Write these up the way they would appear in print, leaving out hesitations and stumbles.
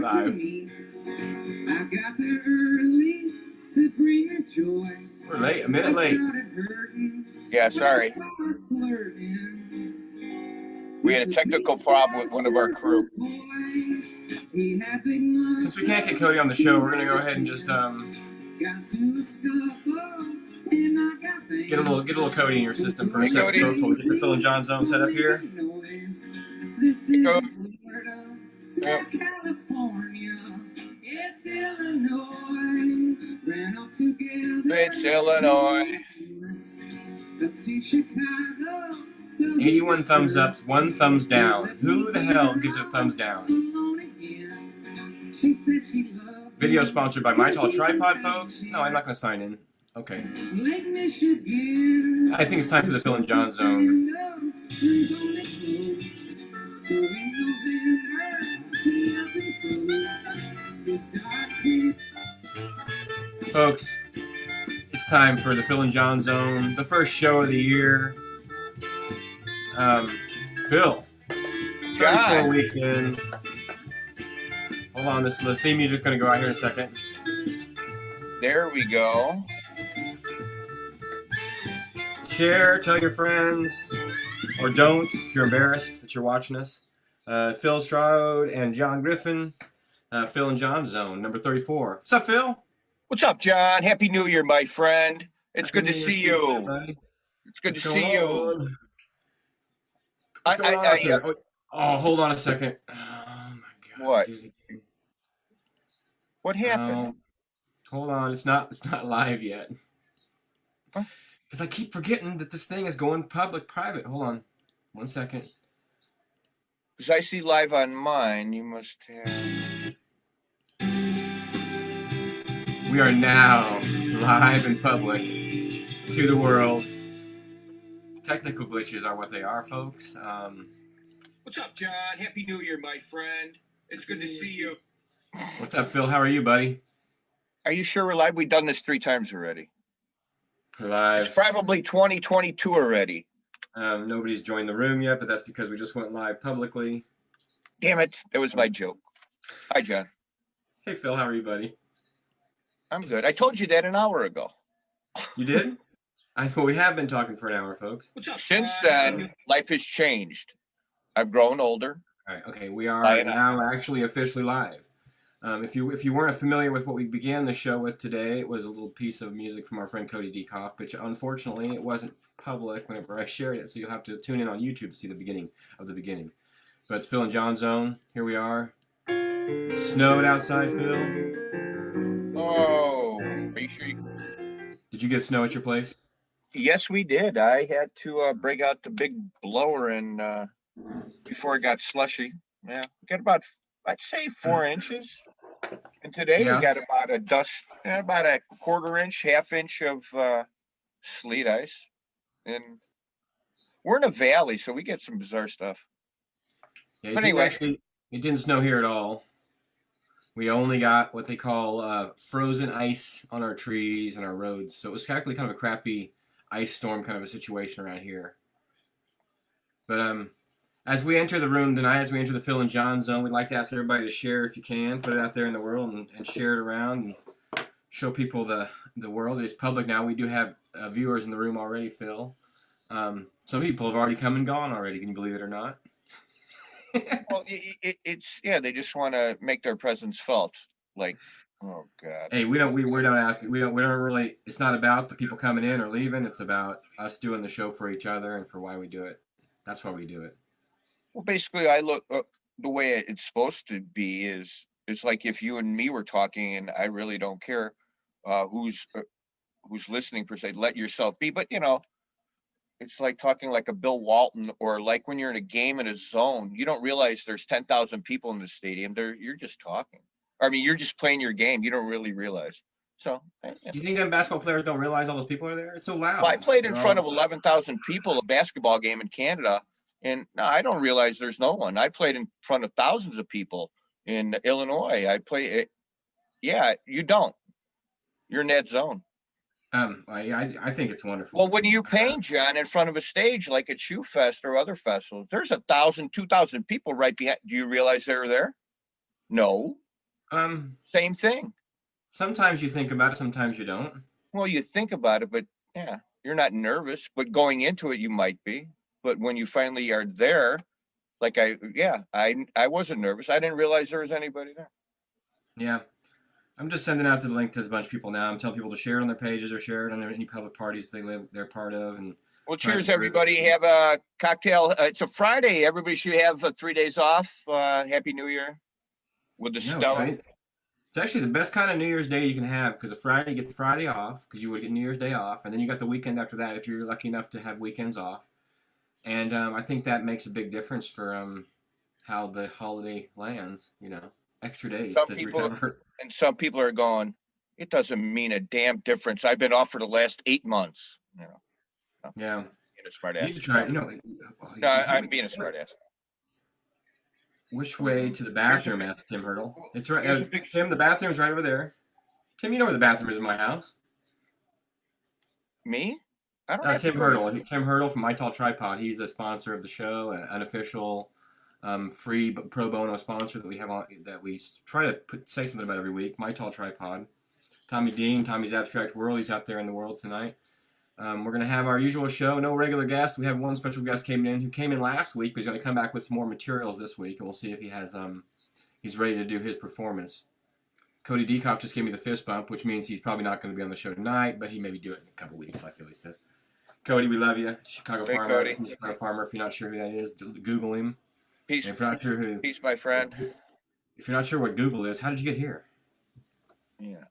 Live. I got there early to bring her joy. We're late, a minute late. Yeah, sorry. We had a technical problem with one of our crew. Since we can't get Cody on the show, we're gonna go ahead and just get a little Cody in your system for a second, folks. We'll get the Phil and Jon Zone set up here. Hey, Cody. Yep. It's Illinois. Ran up together. It's Illinois. 81 thumbs ups, 1 thumbs down. Who the hell gives a thumbs down? Video sponsored by My Tall Tripod, folks. No, I'm not going to sign in. Okay. I think it's time for the Phil and Jon Zone. Folks, it's time for the Phil and Jon Zone, the first show of the year. Phil, 34 weeks in. Hold on, this theme music's going to go out here in a second. There we go. Share, tell your friends, or don't if you're embarrassed that you're watching us. Phil Stroud and John Griffin, Phil and Jon Zone, number 34. What's up, Phil? What's up, John? Happy New Year, my friend. It's good to see you. It's good to see you. Oh, hold on a second. Oh my God. What? What happened? Hold on, it's not live yet. Because I keep forgetting that this thing is going public-private. Hold on, 1 second. Because I see live on mine, you must have. We are now live in public to the world. Technical glitches are what they are, folks. What's up, John? Happy New Year, my friend. It's good to see you. What's up, Phil? How are you, buddy? Are you sure we're live? We've done this 3 times already. We're live. It's probably 2022 already. Nobody's joined the room yet, but that's because we just went live publicly. Damn it. That was my joke. Hi, John. Hey, Phil. How are you, buddy? I'm good. I told you that an hour ago. You did? We have been talking for an hour, folks. What's up? Since then, life has changed. I've grown older. All right. Okay. We are now actually officially live. If you weren't familiar with what we began the show with today, it was a little piece of music from our friend Cody Dekoff, but unfortunately it wasn't public whenever I shared it, so you'll have to tune in on YouTube to see the beginning of the beginning. But it's Phil and Jon Zone. Here we are. It snowed outside, Phil. Oh, are you sure? Did you get snow at your place? Yes, we did. I had to break out the big blower and before it got slushy. Yeah, we got about, I'd say 4 inches. And today we got about about a 1/4 inch, 1/2 inch of sleet ice. And we're in a valley, so we get some bizarre stuff. Yeah, but anyway, it didn't snow here at all. We only got what they call frozen ice on our trees and our roads. So it was actually kind of a crappy ice storm kind of a situation around here. But as we enter the room tonight, as we enter the Phil and Jon Zone, we'd like to ask everybody to share if you can, put it out there in the world and share it around and show people the world. It's public now. We do have viewers in the room already, Phil. Some people have already come and gone already. Can you believe it or not? Well, they just want to make their presence felt. Like, oh God. Hey, we don't ask. We don't really. It's not about the people coming in or leaving. It's about us doing the show for each other and for why we do it. That's why we do it. Well, basically, I look the way it's supposed to be is it's like if you and me were talking, and I really don't care who's listening per se. Let yourself be, but it's like talking like a Bill Walton, or like when you're in a game in a zone, you don't realize there's 10,000 people in the stadium. You're just talking. I mean, you're just playing your game. You don't really realize. So, do you think that basketball players don't realize all those people are there? It's so loud. Well, I played in front of 11,000 people a basketball game in Canada, and no, I don't realize there's no one. I played in front of thousands of people in Illinois. I play it. Yeah, you don't. You're in that zone. I think it's wonderful. Well, when you paint, John, in front of a stage like at Shoe Fest or other festivals, there's 1,000, 2,000 people right behind. Do you realize they're there? No. Um, Same thing. Sometimes you think about it, sometimes you don't. Well, you think about it, but yeah, you're not nervous. But going into it, you might be. But when you finally are there, like I wasn't nervous. I didn't realize there was anybody there. Yeah. I'm just sending out the link to a bunch of people now. I'm telling people to share it on their pages or share it on any public parties they're part of. And well, cheers, everybody. Have a cocktail. It's a Friday. Everybody should have 3 days off. Happy New Year with the Stella. It's actually the best kind of New Year's Day you can have because a Friday, you get the Friday off because you would get New Year's Day off. And then you got the weekend after that if you're lucky enough to have weekends off. And I think that makes a big difference for how the holiday lands, extra days to recover. And some people are going, it doesn't mean a damn difference. I've been off for the last 8 months. Yeah. Being a smart ass. You need to try, No, I'm being a smart ass. Which way to the bathroom? Asked Tim Hurdle. It's right. Tim, the bathroom's right over there. Tim, you know where the bathroom is in my house. Me? I don't. Tim Hurdle. Tim Hurdle from My Tall Tripod. He's a sponsor of the show, an unofficial, free pro bono sponsor that we have on that we try to say something about every week. My Tall Tripod. Tommy Dean, Tommy's Abstract World. He's out there in the world tonight. We're going to have our usual show. No regular guests. We have one special guest who came in last week, but he's going to come back with some more materials this week, and we'll see if he has he's ready to do his performance. Cody Dekoff just gave me the fist bump, which means he's probably not going to be on the show tonight, but he maybe do it in a couple weeks, like he always says. Cody, we love you. Chicago hey, Farmer. Cody. Chicago Farmer. If you're not sure who that is, Google him. Peace. If you're not sure peace, my friend. If you're not sure what Google is, how did you get here? Yeah.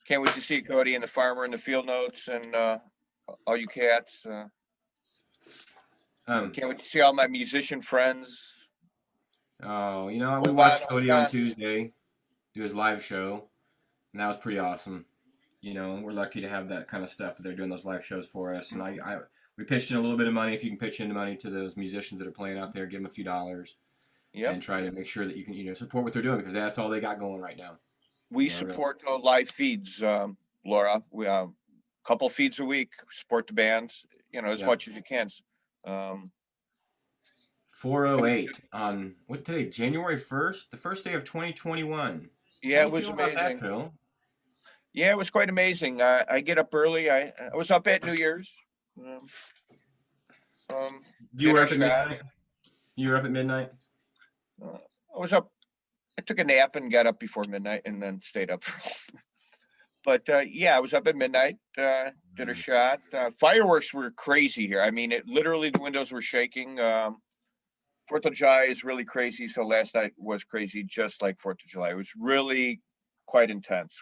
Can't wait to see Cody and the Farmer in the field notes and all you cats. Can't wait to see all my musician friends. Oh, we watched Cody on Tuesday do his live show, and that was pretty awesome. We're lucky to have that kind of stuff that they're doing those live shows for us. And we pitched in a little bit of money. If you can pitch in money to those musicians that are playing out there, give them a few dollars. Yep. And try to make sure that you can, support what they're doing because that's all they got going right now. We support live feeds, Laura. We couple feeds a week. Support the bands, as much as you can. 408 on what today? January 1st, the first day of 2021. Yeah, it was amazing. About that, Phil? Yeah, it was quite amazing. I get up early. I was up at New Year's. You were up at midnight? You were up at midnight? I was up. I took a nap and got up before midnight and then stayed up. But yeah, I was up at midnight, did a shot. Fireworks were crazy here. I mean, literally the windows were shaking. 4th of July is really crazy. So last night was crazy, just like 4th of July. It was really quite intense.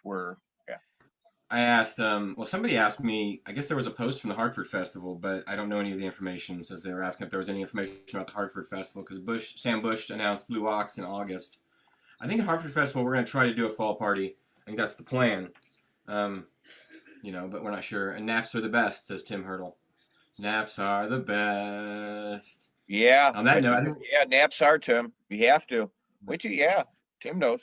I asked, somebody asked me, I guess there was a post from the Hartford Festival, but I don't know any of the information. So they were asking if there was any information about the Hartford Festival because Sam Bush announced Blue Ox in August. I think at Hartford Festival, we're going to try to do a fall party. I think that's the plan. But we're not sure. And naps are the best, says Tim Hurdle. Naps are the best. Yeah. On that note, naps are, Tim. You have to. Tim knows.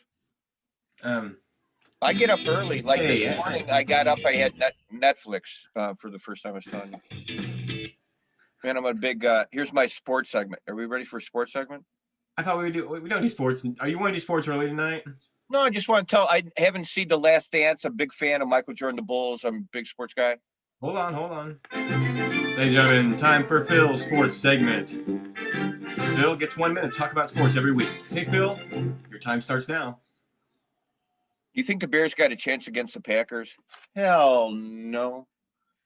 I get up early. Like this morning, I got up. I had Netflix for the first time. I was telling you. Man, I'm a big. Here's my sports segment. Are we ready for a sports segment? I thought we don't do sports. Are you want to do sports early tonight? No, I just want to tell. I haven't seen The Last Dance. I'm a big fan of Michael Jordan, the Bulls. I'm a big sports guy. Hold on. Ladies and gentlemen, time for Phil's sports segment. Phil gets 1 minute to talk about sports every week. Hey, Phil, your time starts now. You think the Bears got a chance against the Packers? Hell no.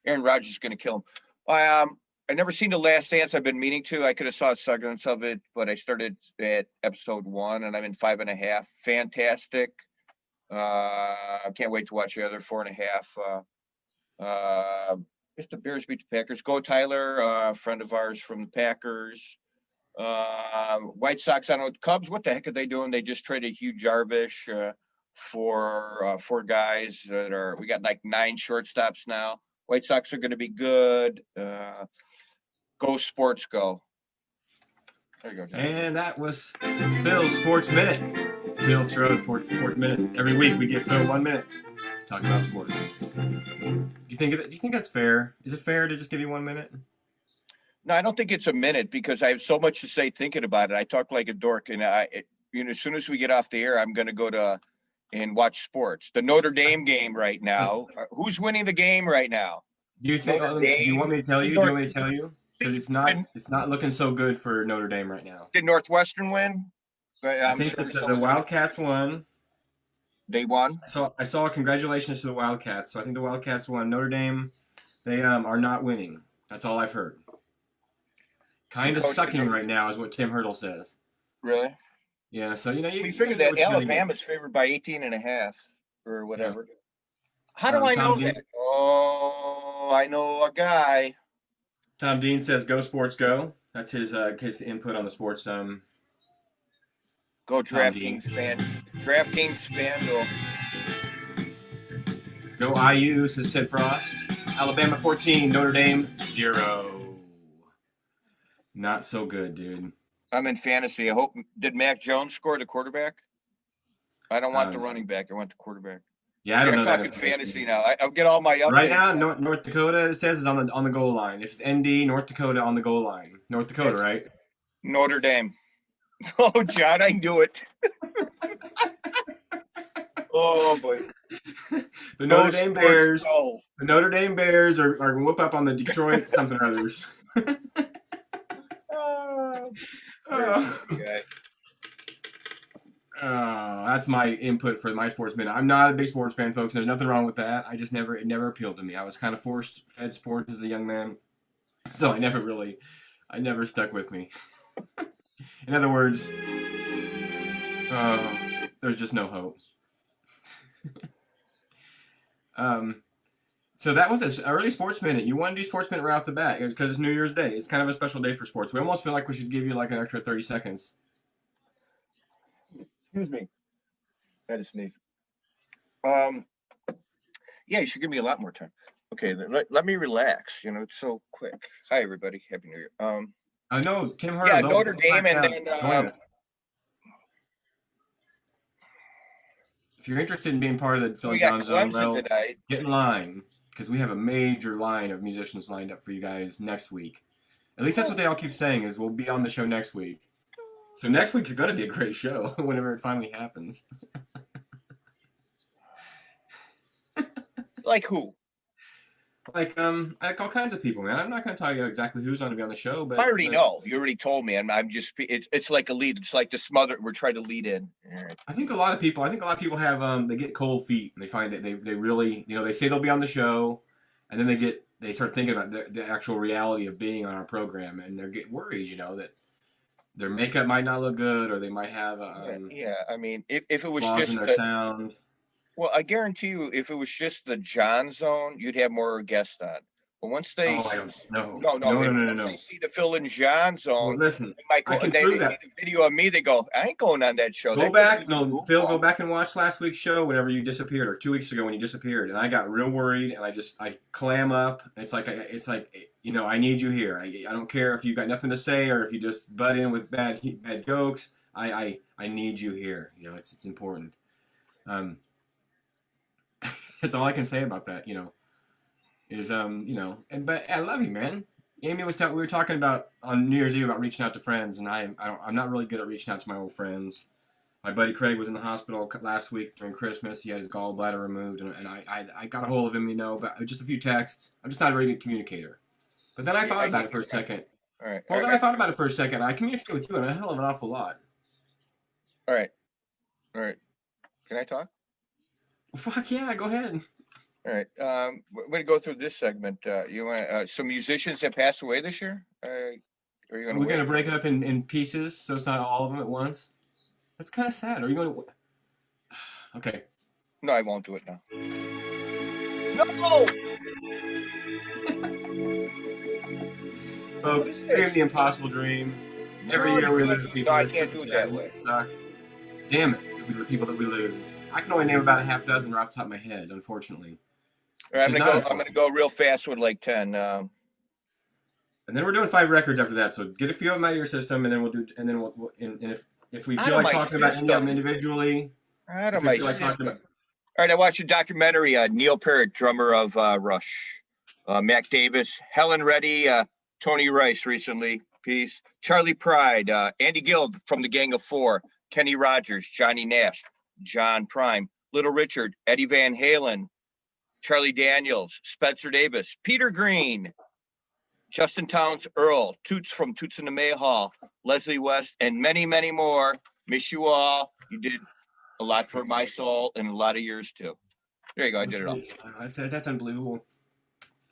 Aaron Rodgers is going to kill him. I never seen The Last Dance. I've been meaning to. I could have saw segments of it, but I started at episode 1, and I'm in 5.5. Fantastic. I can't wait to watch the other 4.5. If the Bears beat the Packers, go Tyler, a friend of ours from the Packers. White Sox, I don't know. Cubs, what the heck are they doing? They just traded Hugh Jarvis for 4 guys that are. We got like 9 shortstops now. White Sox are going to be good. Go Sports, go. There you go, John. And that was Phil's Sports Minute. Phil Strode, Sports Minute. Every week we give Phil 1 minute to talking about sports. Do you think that's fair? Is it fair to just give you 1 minute? No, I don't think it's a minute because I have so much to say thinking about it. I talk like a dork, and as soon as we get off the air, I'm going to go to and watch sports. The Notre Dame game right now. Who's winning the game right now? Do you think? Do you want me to tell you? Do you want me to tell you? Because it's not looking so good for Notre Dame right now. Did Northwestern win? I think that the Wildcats won. They won. So I saw congratulations to the Wildcats. So I think the Wildcats won. Notre Dame, they are not winning. That's all I've heard. Kind of sucking right now is what Tim Hurdle says. Really? Yeah. So we figured that Alabama's favored by 18.5 or whatever. Yeah. How do I know that? Oh, I know a guy. Tom Dean says, "Go sports, go." That's his input on the sports. Go DraftKings fan. DraftKings fan. Go IU, says Ted Frost. Alabama 14, Notre Dame 0. Not so good, dude. I'm in fantasy. I hope. Did Mac Jones score the quarterback? I don't want the running back. I want the quarterback. Yeah, I don't know. I'm talking fantasy now. I'll get all my updates. Right now, North Dakota, it says, is on the goal line. This is ND, North Dakota on the goal line. North Dakota, right? Notre Dame. Oh, John, I knew it. Oh, boy. The Notre Dame Bears. The Notre Dame Bears are going to whoop up on the Detroit something or others. That's my input for my sports minute. I'm not a big sports fan, folks. There's nothing wrong with that. It never appealed to me. I was kind of force-fed sports as a young man, so I never stuck with me. In other words, there's just no hope. So that was an early sports minute. You want to do sports minute right off the bat. It's because it's New Year's Day. It's kind of a special day for sports. We almost feel like we should give you like an extra 30 seconds. Excuse me. I had to sneeze. Yeah, you should give me a lot more time. Okay, let me relax. It's so quick. Hi, everybody. Happy New Year. I know Tim Hurdle. Yeah, Notre Dame, and then. If you're interested in being part of the Jon Zone, get in line because we have a major line of musicians lined up for you guys next week. At least that's what they all keep saying is we'll be on the show next week. So next week's going to be a great show whenever it finally happens. Like who? Like all kinds of people, man. I'm not going to tell you exactly who's going to be on the show, but I already know. You already told me, and I'm just it's like a lead. It's like the smother. We're trying to lead in. Right. I think a lot of people have they get cold feet and they find that they really they say they'll be on the show, and then they start thinking about the actual reality of being on our program, and they get worried, that their makeup might not look good, or they might have yeah. I mean, if it was flaws just in their sound. Well, I guarantee you, if it was just the Jon Zone, you'd have more guests on. But once they no. They see the Phil and Jon Zone, well, listen, they see the video of me, they go, I ain't going on that show. Phil, go back and watch last week's show whenever you disappeared, or 2 weeks ago when you disappeared, and I got real worried, and I clam up. It's like I need you here. I don't care if you got nothing to say or if you just butt in with bad jokes. I need you here. It's important. That's all I can say about that, but I love you, man. Amy we were talking about on New Year's Eve about reaching out to friends, and I'm not really good at reaching out to my old friends. My buddy Craig was in the hospital last week during Christmas. He had his gallbladder removed, and I got a hold of him, but just a few texts. I'm just not a very good communicator. But then I thought about it for a second. All right. Well, then I thought about it for a second. I communicate with you a hell of an awful lot. All right. Can I talk? Fuck yeah, go ahead. All right. We're going to go through this segment. You want some musicians that passed away this year? We're going to break it up in pieces, so it's not all of them at once. That's kind of sad. Are you going to? Okay. No, I won't do it now. No. Folks, dream the impossible dream. Every year we lose people. No, I can't do it that way. It sucks. Damn it. The people that we lose. I can only name about a half dozen right off the top of my head, unfortunately. All right, I'm gonna go real fast with like 10. And then we're doing 5 records after that. So get a few of them out of your system, and then we'll if we feel like talking about any of them individually. Out of my system. All right, I watched a documentary. Neil Peart, drummer of Rush, Mac Davis, Helen Reddy, Tony Rice recently. Peace. Charlie Pride, Andy Gill from the Gang of Four, Kenny Rogers, Johnny Nash, John Prime, Little Richard, Eddie Van Halen, Charlie Daniels, Spencer Davis, Peter Green, Justin Towns Earl, Toots from Toots and the Mayhall, Leslie West, and many, many more. Miss you all. You did a lot for my soul and a lot of yours too. There you go. I did it all. That's unbelievable.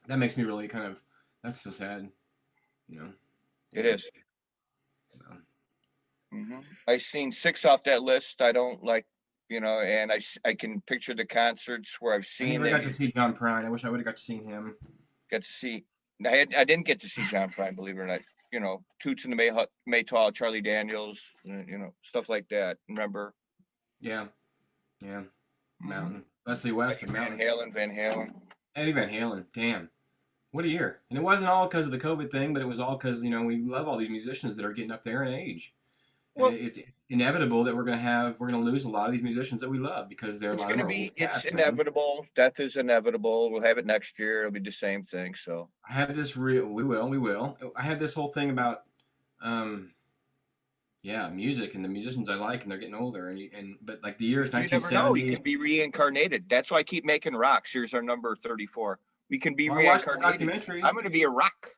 That makes me really kind of. That's so sad. You know. It is. Mm-hmm. I seen 6 off that list. I don't like, and I can picture the concerts where I've seen. I never got to see John Prine. I wish I would have got to see him. Got to see. I didn't get to see John Prine, believe it or not. Toots and the Maytall, Charlie Daniels, stuff like that. Remember? Yeah. Mountain. Leslie West and Mountain. Van Halen. Eddie Van Halen. Damn. What a year. And it wasn't all because of the COVID thing, but it was all because, we love all these musicians that are getting up there in age. Well, it's inevitable that we're going to lose a lot of these musicians that we love because they're it's inevitable. Death is inevitable. We'll have it next year. It'll be the same thing. So I have this we will. I have this whole thing about, music and the musicians I like, and they're getting older. But like the year is 1970. You never know. You can be reincarnated. That's why I keep making rocks. Here's our number 34. We can be reincarnated. I'm going to be a rock.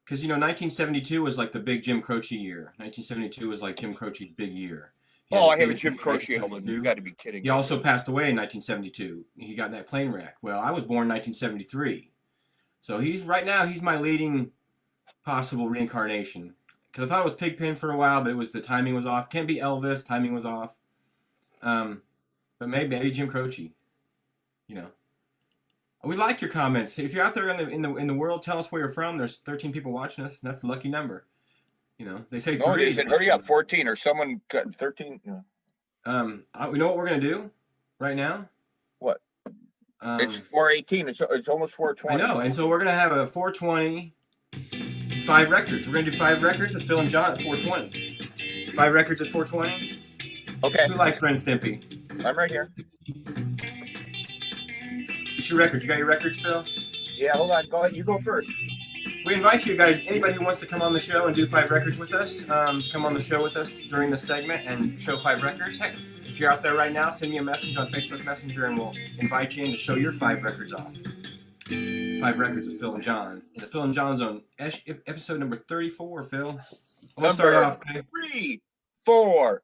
Because, 1972 was like the big Jim Croce year. 1972 was like Jim Croce's big year. I have a Jim Croce album. You got to be kidding me. He also passed away in 1972. He got in that plane wreck. Well, I was born in 1973. So he's my leading possible reincarnation. Because I thought it was Pigpen for a while, but the timing was off. Can't be Elvis. Timing was off. But maybe Jim Croce. We like your comments. If you're out there in the world, tell us where you're from. There's 13 people watching us, and that's the lucky number. They say 3. They said, hurry up, 14 or someone got 13. We know what we're gonna do right now. What? It's 4:18. It's almost 4:20. I know, and so we're gonna have a 4:20. 5 records. We're gonna do 5 records with Phil and John at 4:20. 5 records at 4:20. Okay. Who likes Ren and Stimpy? I'm right here. Get your records. You got your records, Phil? Yeah, hold on. Go ahead. You go first. We invite you guys, anybody who wants to come on the show and do 5 records with us, come on the show with us during this segment and show 5 records. Heck, if you're out there right now, send me a message on Facebook Messenger and we'll invite you in to show your 5 records off. 5 records with Phil and John. In the Phil and John Zone, episode number 34, Phil. We'll start off. Okay? 3, 4.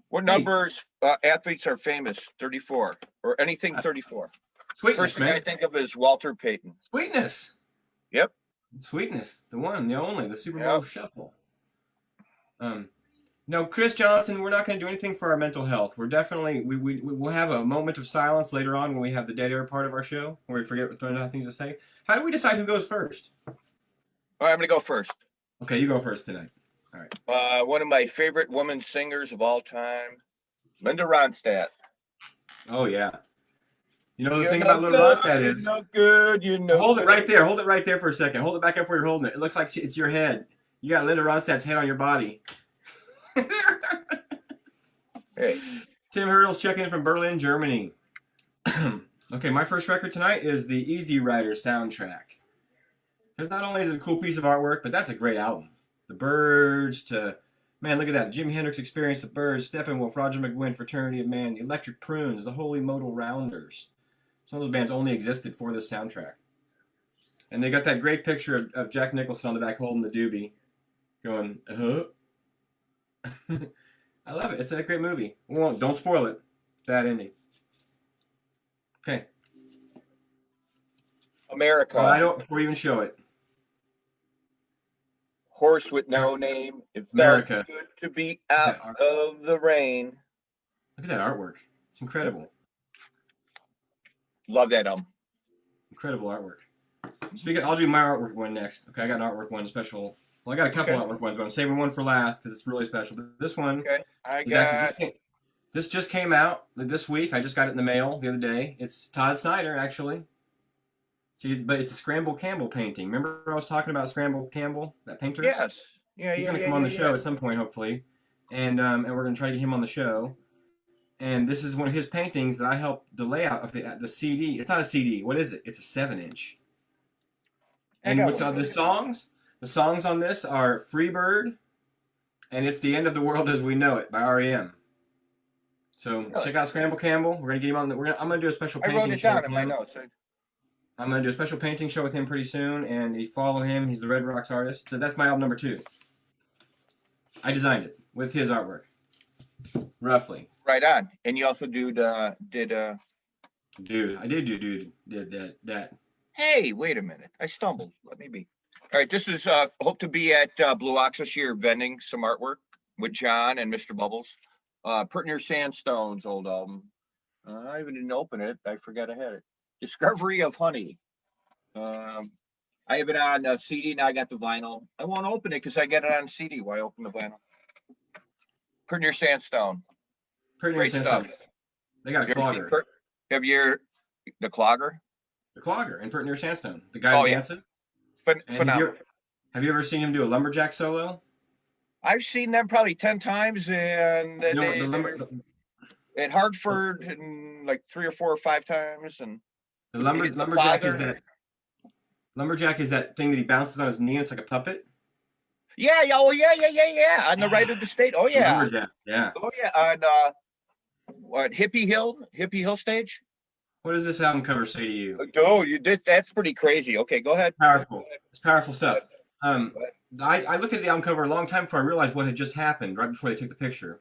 What numbers athletes are famous? 34. Or anything 34. Sweetness, First thing I think of is Walter Payton. Sweetness. Yep. Sweetness, the one, the only, the Super Bowl shuffle. No, Chris Johnson, we're not going to do anything for our mental health. We're definitely, we'll have a moment of silence later on when we have the dead air part of our show, where we forget what things to say. How do we decide who goes first? All right, I'm going to go first. Okay, you go first tonight. All right. One of my favorite women singers of all time, Linda Ronstadt. Oh, yeah. The thing about Linda Ronstadt is... No good, Hold it right there. Hold it right there for a second. Hold it back up where you're holding it. It looks like it's your head. You got Linda Ronstadt's head on your body. Hey. Tim Hurdle's checking in from Berlin, Germany. Okay, my first record tonight is the Easy Rider soundtrack. Because not only is it a cool piece of artwork, but that's a great album. The Byrds to... Man, look at that. The Jimi Hendrix Experience, the Byrds, Steppenwolf, Roger McGuinn, Fraternity of Man, the Electric Prunes, the Holy Modal Rounders. Some of those bands only existed for this soundtrack. And they got that great picture of Jack Nicholson on the back holding the doobie. Going, I love it. It's a great movie. Don't spoil it. Bad ending. Okay. America. Before we even show it. Horse with no name. It America. Felt good to be out of the rain. Look at that artwork. It's incredible. Love that album. Incredible artwork. I'll do my artwork one next. Okay, I got an artwork one special. Well, I got a couple artwork ones, but I'm saving one for last because it's really special. But this one, this just came out this week. I just got it in the mail the other day. It's Todd Snyder, actually. See, but it's a Scramble Campbell painting. Remember I was talking about Scramble Campbell, that painter? Yes. Yeah, He's going to come on the show at some point, hopefully. And we're going to try to get him on the show. And this is one of his paintings that I helped the layout of the CD. It's not a CD. What is it? It's a 7-inch. I And got what's one. the songs? The songs on this are "Free Bird" and "It's the End of the World as We Know It" by REM. So Really? check out Scramble Campbell. We're gonna get him on. I'm gonna do a special I wrote painting it show down with in my him. notes. I'm gonna do a special painting show with him pretty soon, and you follow him. He's the Red Rocks artist. So that's my album number 2. I designed it with his artwork, roughly. Right on. And you also Dude, I did do that. Hey, wait a minute. I stumbled. Let me be. All right, this is hope to be at Blue Ox this year vending some artwork with John and Mr. Bubbles. Pertner Sandstone's old album. I even didn't open it. I forgot I had it. Discovery of Honey. I have it on CD. Now I got the vinyl. I won't open it because I get it on CD. Why open the vinyl? Pertner Sandstone. Pretty Great stuff. They got a You ever seen clogger. Have you the clogger? The clogger in Pretty Near Sandstone. The guy Oh, who yeah. dances. And Phenomenal. have you ever seen him do a lumberjack solo? I've seen them probably 10 times, and You know, they're at Hartford and like 3 or 4 or 5 times. And the the lumberjack is father- that lumberjack is that thing that he bounces on his knee. And it's like a puppet. yeah, oh yeah. On the right of the state. Oh yeah. Lumberjack. Yeah. Oh yeah. On what Hippie Hill stage? What does this album cover say to you? Dude, you did that's pretty crazy. Okay, go ahead. Powerful. It's powerful stuff. I looked at the album cover a long time before I realized what had just happened. Right before they took the picture.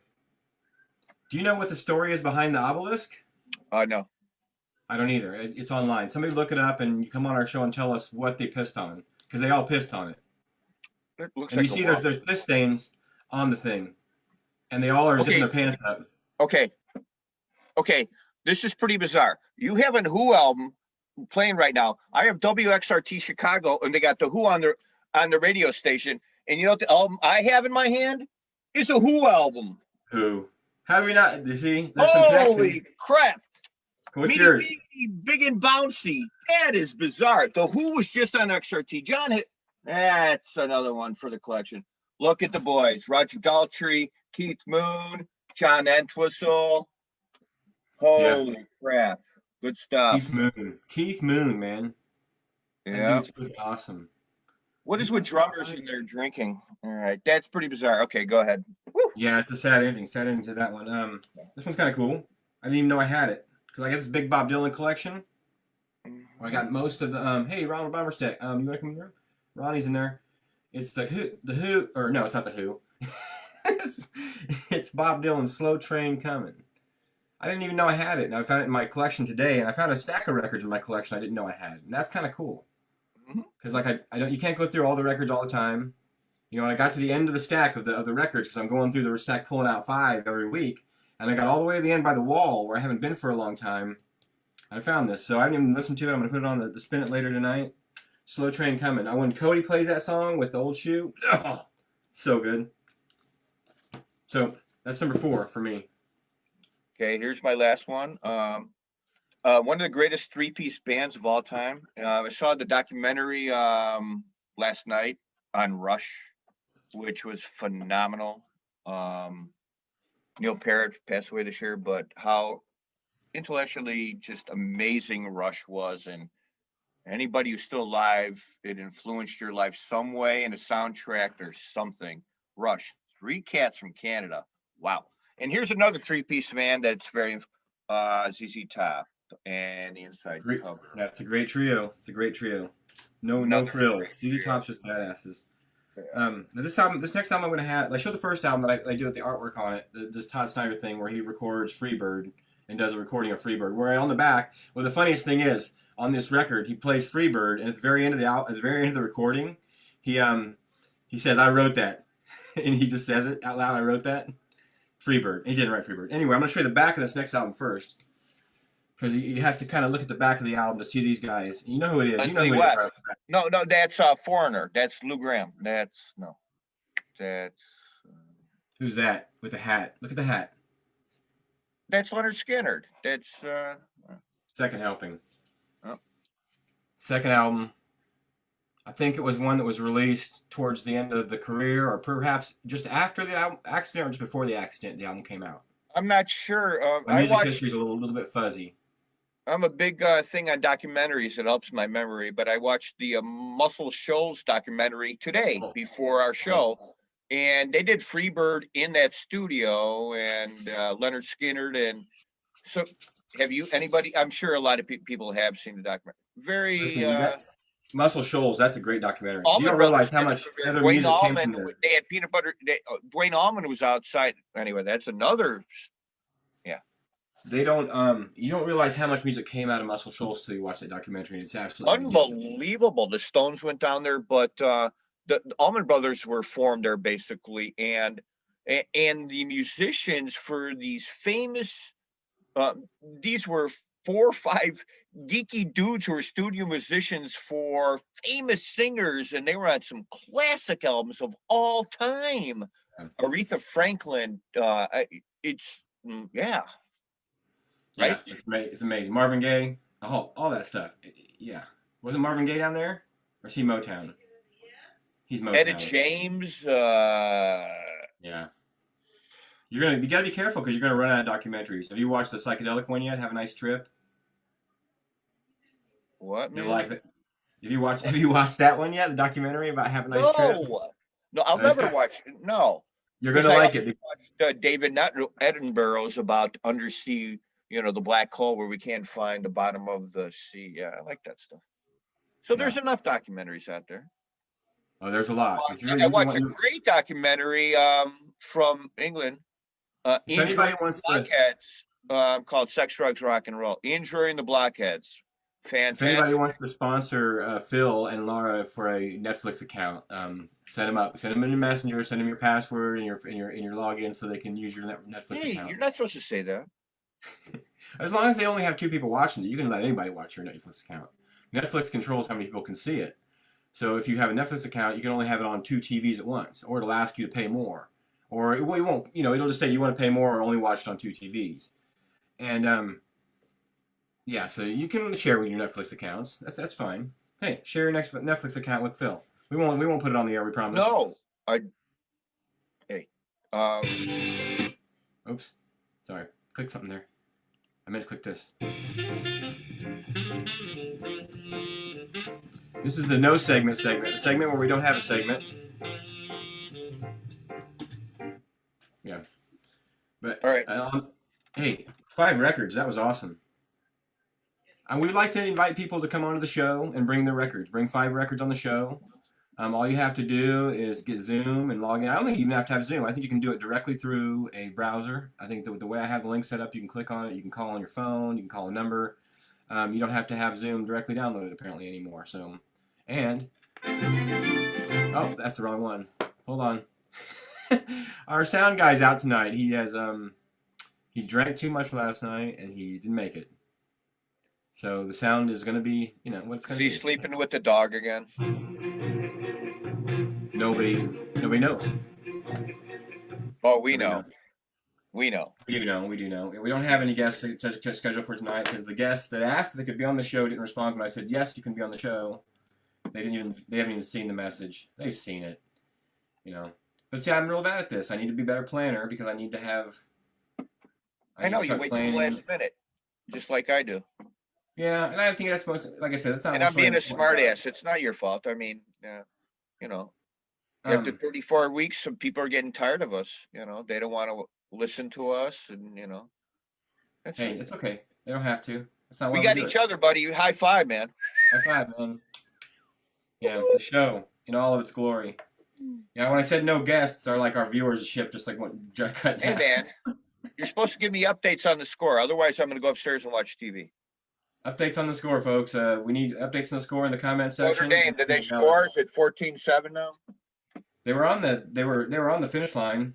Do you know what the story is behind the obelisk? No. I don't either. It's online. Somebody look it up and you come on our show and tell us what they pissed on, because they all pissed on it. It looks And like you see there's piss stains on the thing, and they all are zipping their pants up. Okay. This is pretty bizarre. You have a Who album playing right now. I have WXRT Chicago, and they got the Who on the radio station. And you know what the album I have in my hand is a Who album. Who? How do we not? You see? There's some Holy crap! What's yours? Big and bouncy. That is bizarre. The Who was just on XRT. John hit. That's another one for the collection. Look at the boys: Roger Daltrey, Keith Moon, John Entwistle. Holy crap! Good stuff. Keith Moon, man. Yeah, it's pretty awesome. What is with drummers in there drinking? All right, that's pretty bizarre. Okay, go ahead. Woo. Yeah, it's a sad ending. Sad ending to that one. This one's kind of cool. I didn't even know I had it because I got this big Bob Dylan collection. I got most of the. Hey, Ronald Bomberstick. You want to come in here? Ronnie's in there. It's the Who, or no, it's not the Who. it's Bob Dylan's "Slow Train Coming." I didn't even know I had it, and I found it in my collection today. And I found a stack of records in my collection I didn't know I had, and that's kind of cool. Because like I don't, you can't go through all the records all the time. You know, I got to the end of the stack of the records because I'm going through the stack, pulling out 5 every week, and I got all the way to the end by the wall where I haven't been for a long time. I found this, so I haven't even listened to it. I'm gonna put it on the spin it later tonight. "Slow Train Coming." When Cody plays that song with the old shoe, oh, so good. So that's number 4 for me. Okay, here's my last one. One of the greatest 3-piece bands of all time. I saw the documentary last night on Rush, which was phenomenal. Neil Peart passed away this year, but how intellectually just amazing Rush was, and anybody who's still alive, it influenced your life some way in a soundtrack or something. Rush, 3 cats from Canada. Wow. And here's another 3-piece man that's very ZZ Top and the inside cover. That's a great trio. It's a great trio. No frills. ZZ Top's just badasses. Now this next album I'm gonna have. I showed the first album that I do with the artwork on it. This Todd Snyder thing where he records Freebird and does a recording of Freebird. Where on the back, well, the funniest thing is on this record he plays Freebird, and at the very end of the recording, he says, "I wrote that," and he just says it out loud. "I wrote that." Freebird. He didn't write Freebird. Anyway, I'm going to show you the back of this next album first. Because you have to kind of look at the back of the album to see these guys. You know who it is. You know who it is. No, that's Foreigner. That's Lou Gramm. That's. Who's that? With the hat. Look at the hat. That's Leonard Skinner. That's. Second helping. Oh. Second album. I think it was one that was released towards the end of the career, or perhaps just after the accident, or just before the accident, the album came out. I'm not sure. My music history is a little bit fuzzy. I'm a big thing on documentaries. It helps my memory. But I watched the Muscle Shoals documentary today Oh, before our oh. show, and they did Freebird in that studio, and Leonard Skinner. And so, have you anybody? I'm sure a lot of people have seen the documentary. Very Listen, that Muscle Shoals, that's a great documentary. You Allman don't Brothers realize how did much it. other Dwayne music came from Allman. there. They had peanut butter. Dwayne Allman was outside. Anyway, that's another. Yeah. They don't you don't realize how much music came out of Muscle Shoals till you watch that documentary. It's absolutely ridiculous. Unbelievable. The Stones went down there, but the Allman Brothers were formed there basically, and the musicians for these famous, these were 4 or 5 geeky dudes who were studio musicians for famous singers, and they were on some classic albums of all time. Aretha Franklin. It's yeah. Yeah, Right? it's amazing. Marvin Gaye, all that stuff. Yeah, wasn't Marvin Gaye down there, or is he Motown? He's Motown. Etta James. Yeah, you gotta be careful because you're gonna run out of documentaries. Have you watched the psychedelic one yet? Have a nice trip. What, You'll man? like it. Have you watched that one yet? The documentary about have a nice trip. No, I'll never watch it. No, You're gonna like it. watched David Attenborough's about undersea, the black hole where we can't find the bottom of the sea. Yeah, I like that stuff. So there's enough documentaries out there. Oh, there's a lot. I watched a great documentary from England. If anybody wants Blockheads, called "Sex, Drugs, Rock and Roll." Injuring the Blockheads. Fantastic. If anybody wants to sponsor Phil and Laura for a Netflix account, set them up. Send them in your messenger. Send them your password and your login so they can use your Netflix account. You're not supposed to say that. As long as they only have 2 people watching it, you can let anybody watch your Netflix account. Netflix controls how many people can see it. So if you have a Netflix account, you can only have it on 2 TVs at once, or it'll ask you to pay more, or it won't. It'll just say you want to pay more or only watch it on 2 TVs, and yeah, so you can share with your Netflix accounts. That's fine. Hey, share your next Netflix account with Phil. We won't put it on the air. We promise. No, Hey. Oops, sorry. Click something there. I meant to click this. This is the no segment, the segment where we don't have a segment. Yeah. But all right. Hey, 5 records. That was awesome. And we'd like to invite people to come onto the show and bring their records. Bring 5 records on the show. All you have to do is get Zoom and log in. I don't think you even have to have Zoom. I think you can do it directly through a browser. I think the way I have the link set up, you can click on it. You can call on your phone. You can call a number. You don't have to have Zoom directly downloaded apparently anymore. So, and oh, that's the wrong one. Hold on. Our sound guy's out tonight. He has he drank too much last night and he didn't make it. So the sound is going to be, what it's going to be. Is he sleeping with the dog again? Nobody knows. Oh, we know. We know. We do know. We don't have any guests scheduled for tonight because the guests that asked if they could be on the show didn't respond when I said yes, you can be on the show. They haven't even seen the message. They've seen it, But see, I'm real bad at this. I need to be a better planner because I need to have. I know you wait till the last minute, just like I do. Yeah, and I think that's like I said, that's not. And I'm being a smart ass. It's not your fault. I mean, after 34 weeks, some people are getting tired of us. They don't want to listen to us, and it's okay. They don't have to. That's not. We got each other, buddy. High five, man. High five, man. Yeah, the show in all of its glory. Yeah, when I said no guests, our viewership just went cut down. Hey, man, you're supposed to give me updates on the score. Otherwise, I'm going to go upstairs and watch TV. Updates on the score, folks. We need updates on the score in the comment section. Notre Dame, did they score? Is it 14-7 now? They were on the finish line.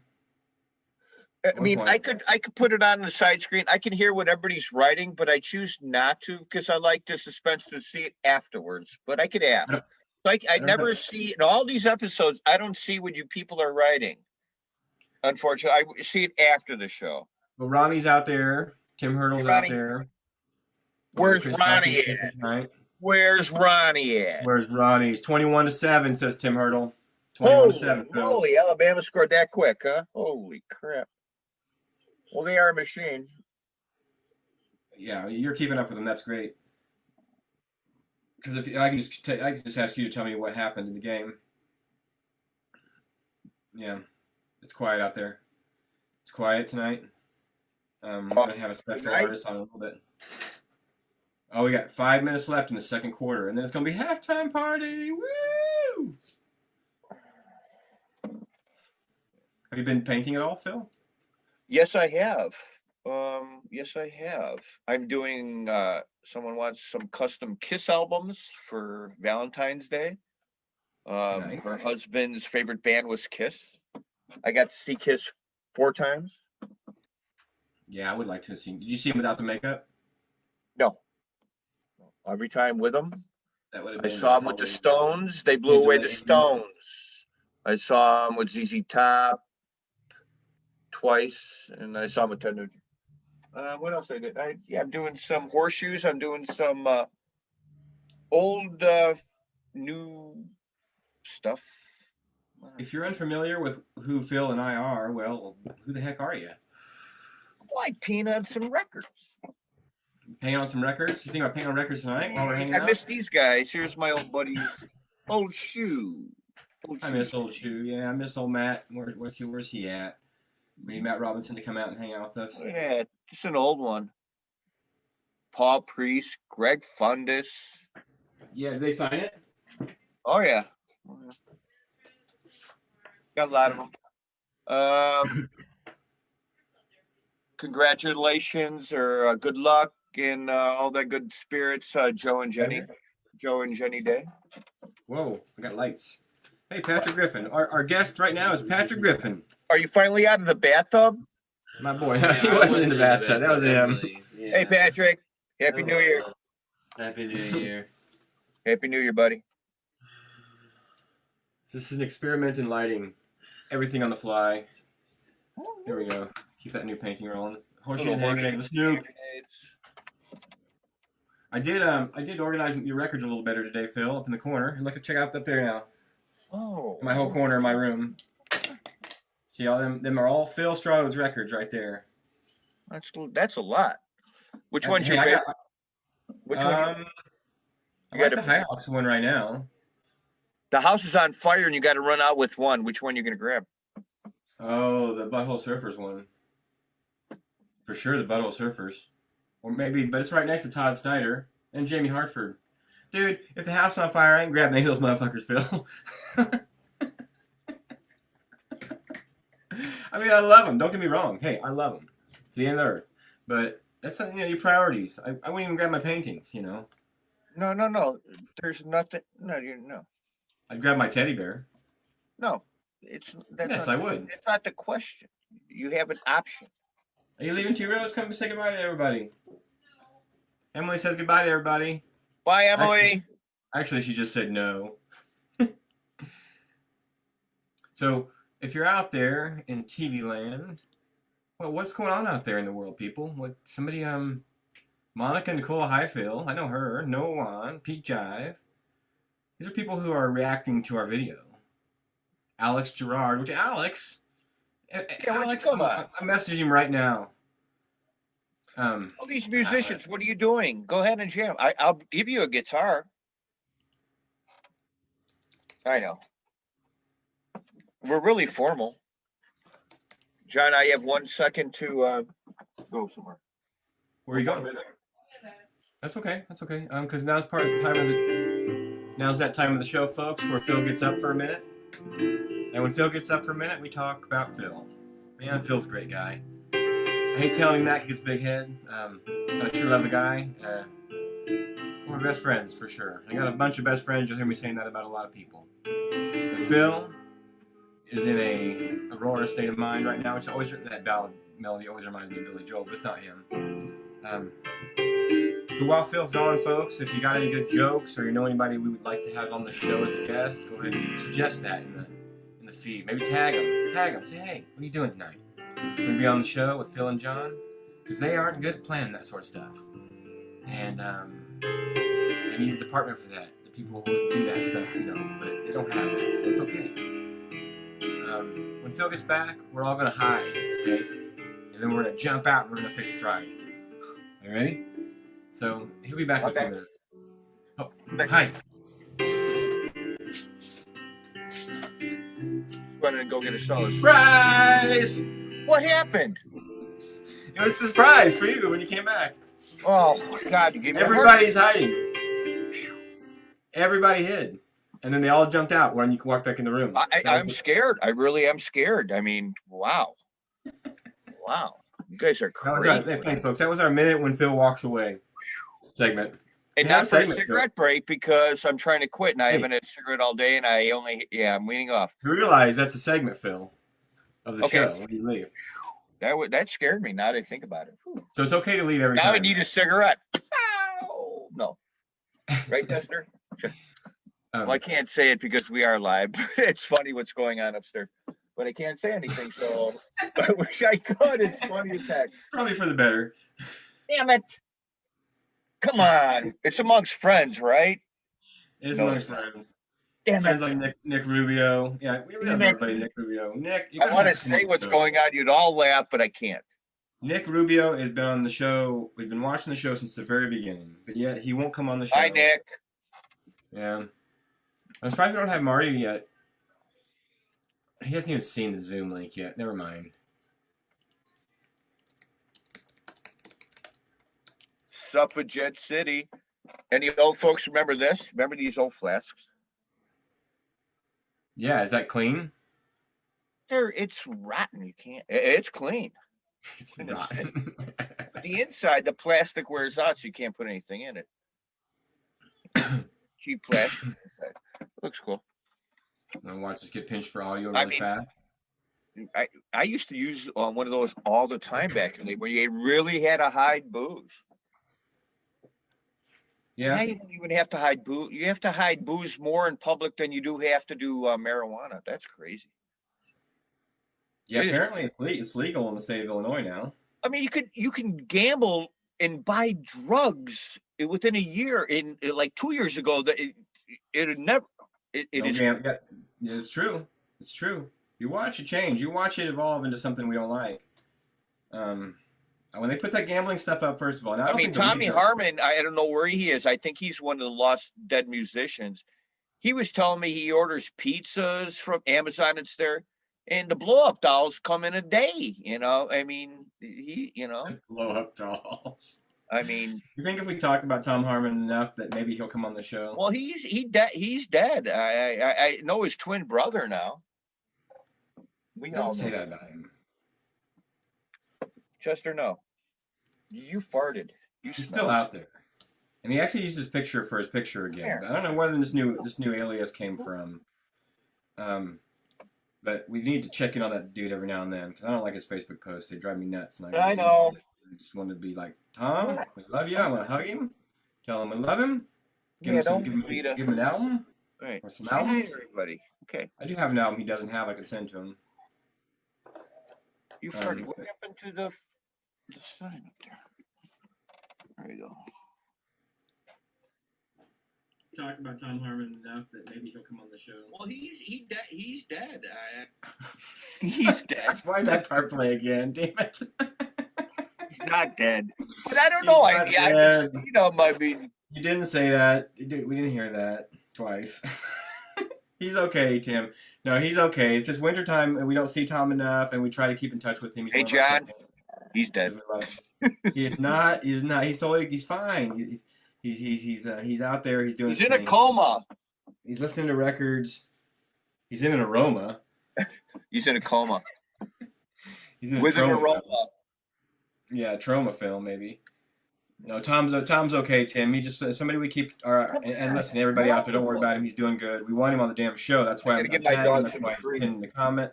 I mean, I could put it on the side screen. I can hear what everybody's writing, but I choose not to because I like the suspense to see it afterwards. But I could ask. I never see in all these episodes. I don't see what you people are writing. Unfortunately, I see it after the show. Well, Ronnie's out there. Tim Hurdle's out there. Where's Ronnie at? Where's Ronnie at? Where's Ronnie? It's 21-7, says Tim Hurdle. 21-7. Holy, Alabama scored that quick, huh? Holy crap. Well, they are a machine. Yeah, you're keeping up with them. That's great. Because if I can I can just ask you to tell me what happened in the game. Yeah, it's quiet out there. It's quiet tonight. We're gonna have a special Tonight? artist on in a little bit. Oh, we got 5 minutes left in the second quarter, and then it's gonna be halftime party. Woo! Have you been painting at all, Phil? Yes, I have. Yes, I have. I'm doing, someone wants some custom Kiss albums for Valentine's Day. Nice. Her husband's favorite band was Kiss. I got to see Kiss 4 times. Yeah, I would like to see. Did you see him without the makeup? No, every time with them. That would have I been. saw him with the Stones. They blew away the Stones. I saw him with ZZ Top twice, and I saw him with Ted Nugent. What else I did? I'm doing some horseshoes. I'm doing some old, new stuff. If you're unfamiliar with who Phil and I are, well, who the heck are you? Like peeing on some records. Hanging on some records? You think about painting on records tonight while we're hanging out? I miss these guys. Here's my old buddy's old shoe. I miss old Shoe. Yeah, I miss old Matt. Where's he at? We need Matt Robinson to come out and hang out with us. Yeah, just an old one. Paul Priest, Greg Fundus. Yeah, did they sign it? Oh yeah. Got a lot of them. Congratulations or good luck and all that good spirits, Joe and Jenny. Joe and Jenny Day. Whoa, we got lights. Hey, Patrick Griffin. Our guest right now is Patrick Griffin. Are you finally out of the bathtub? My boy. He wasn't in the bathtub. That was him. Yeah. Hey, Patrick. Happy New Year. Happy New Year. Happy New Year, buddy. This is an experiment in lighting. Everything on the fly. There we go. Keep that new painting rolling. Horseshoes and hand grenades. Snoop. I did organize your records a little better today, Phil, up in the corner. Look, check out up there now. Oh. My whole corner of my room. See all them are all Phil Strado's records right there. That's a lot. Which one's your favorite? Which one? I got the High-Hawks one right now. The house is on fire and you got to run out with one. Which one are you going to grab? Oh, the Butthole Surfers one. For sure, the Butthole Surfers. Or maybe, but it's right next to Todd Snyder and Jamie Hartford. Dude, if the house is on fire, I ain't grabbing any of those motherfuckers, Phil. I mean, I love them. Don't get me wrong. Hey, I love them. To the end of the earth. But that's not, your priorities. I wouldn't even grab my paintings, No. There's nothing. No. I'd grab my teddy bear. No. Yes, I would. It's not the question. You have an option. Are you leaving too, Rose? Come say goodbye to everybody. Emily says goodbye to everybody. Bye, Emily. Actually, she just said no. So, if you're out there in TV land, well, what's going on out there in the world, people? Monica Nicola Highfield, I know her, Noah Wan, Pete Jive. These are people who are reacting to our video. Alex Gerard, Alex, come on. I'm messaging him right now. All these musicians, what are you doing? Go ahead and jam. I'll give you a guitar. I know. We're really formal. John, I have 1 second to go somewhere. Where are you going? That's okay. Because now's that time of the show, folks, where Phil gets up for a minute. And when Phil gets up for a minute, we talk about Phil. Man, Phil's a great guy. I hate telling him that because he gets a big head. But I sure love the guy. We're best friends, for sure. I got a bunch of best friends. You'll hear me saying that about a lot of people. But Phil is in a Aurora state of mind right now, which always, that ballad melody always reminds me of Billy Joel, but it's not him. So while Phil's gone, folks, if you got any good jokes or you know anybody we would like to have on the show as a guest, go ahead and suggest that in the feed. Maybe tag them. Say, hey, what are you doing tonight? Want to be on the show with Phil and John? Because they aren't good at planning that sort of stuff. And they need a department for that. The people who do that stuff, but they don't have that, so it's okay. When Phil gets back, we're all going to hide, okay? and then we're gonna jump out and we're gonna say surprise. You ready? So he'll be back in a few minutes. Oh, hi. Running to go get a salad. Surprise! What happened? It was a surprise for you when you came back. Oh God! You gave me Everybody's hiding. Everybody hid, and then they all jumped out when you walked back in the room. I'm scared. I really am scared. I mean, wow. You guys are crazy. Thanks, folks. That was our minute when Phil walks away segment. And not for a cigarette break because I'm trying to quit and I haven't had a cigarette all day and I'm weaning off. You realize that's a segment, Phil, of the show when you leave. That scared me now that I think about it. Whew. So it's okay to leave every time. Now I need a cigarette. Ow! No. Right, Chester? Well, I can't say it because we are live. It's funny what's going on upstairs. But I can't say anything, so I wish I could. It's funny as heck. Probably for the better. Damn it. Come on. It's amongst friends, right? It's amongst friends. Damn friends it. like Nick Rubio. Yeah, we have everybody Nick Rubio. Nick, I want to say what's going on. You'd all laugh, but I can't. Nick Rubio has been on the show. We've been watching the show since the very beginning. But yet he won't come on the show. Hi, Nick. Yeah. I'm surprised we don't have Marty yet. He hasn't even seen the Zoom link yet. Never mind. Suffragette City. Any old folks remember this? Remember these old flasks? Yeah, is that clean? It's rotten. You can't. It's clean. It's rotten. The inside, the plastic wears out, so you can't put anything in it. Cheap plastic inside. Looks cool. And watch us get pinched for audio really fast. I used to use one of those all the time back in the day where you really had to hide booze. Yeah. Now you don't even have to hide booze. You have to hide booze more in public than you do have to do marijuana. That's crazy. Yeah, apparently it's legal in the state of Illinois now. I mean, you can gamble and buy drugs within a year. In like 2 years ago, that it had never. It's true. It's true. You watch it change. You watch it evolve into something we don't like. When they put that gambling stuff up, first of all, I mean, Tommy Harmon, I don't know where he is. I think he's one of the lost dead musicians. He was telling me he orders pizzas from Amazon. It's there, and the blow-up dolls come in a day. I mean, blow-up dolls. I mean, you think if we talk about Tom Harmon enough that maybe he'll come on the show? Well, he's dead. I know his twin brother now. We don't all say that about him. Chester, no. You farted. He's still out there, and he actually used his picture for his picture again. I don't know where this new alias came from. But we need to check in on that dude every now and then because I don't like his Facebook posts. They drive me nuts. And I know. I just want to be like, Tom, we love you. I want to hug him. Tell him we love him. Give him an album. Right. Or some albums. Hi, everybody. Okay. I do have an album he doesn't have. I could send to him. You farted. What happened to the sign up there? There you go. Talk about Tom Harmon enough that maybe he'll come on the show. Well, he's dead. He's dead. Why did that part play again? Damn it. He's not dead. But I don't know. I mean, you didn't say that. We didn't hear that twice. He's okay, Tim. No, he's okay. It's just wintertime and we don't see Tom enough and we try to keep in touch with him. Hey, John. He's dead. He's not. He's totally. He's fine. He's out there. He's doing. He's in a coma. He's listening to records. He's in an aroma. He's in a coma. He's in with an aroma. Yeah, trauma film maybe. No, Tom's okay, Tim. He just somebody we keep. And listen, everybody out there, don't worry about him. He's doing good. We want him on the damn show. That's why I'm get my dog some in the comment.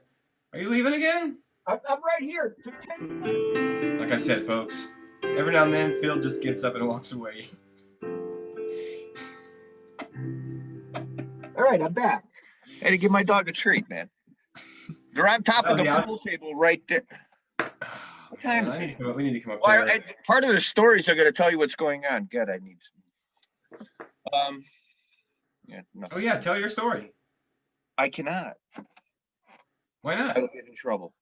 Are you leaving again? I'm right here. Like I said, folks, every now and then Phil just gets up and walks away. All right, I'm back. I had to give my dog a treat, man. They're on top of the pool table right there. What time is it? We need to come up there. Part of the stories are going to tell you what's going on. God, I need some. Yeah, no. Oh, yeah, tell your story. I cannot. Why not? I will get in trouble.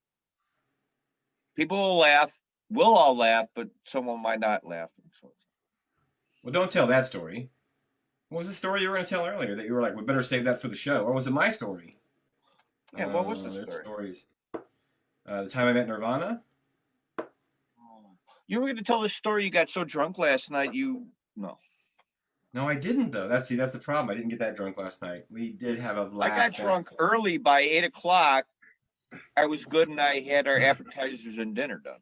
People will laugh. We'll all laugh, but someone might not laugh. So, Well, don't tell that story. What was the story you were going to tell earlier that you were like, we better save that for the show? Or was it my story? yeah, what was the There's story? stories. The time I met Nirvana? You were going to tell the story. You got so drunk last night. No. No, I didn't though. That's the problem. I didn't get that drunk last night. We did have a laugh. I got drunk early by 8 o'clock. I was good, and I had our appetizers and dinner done.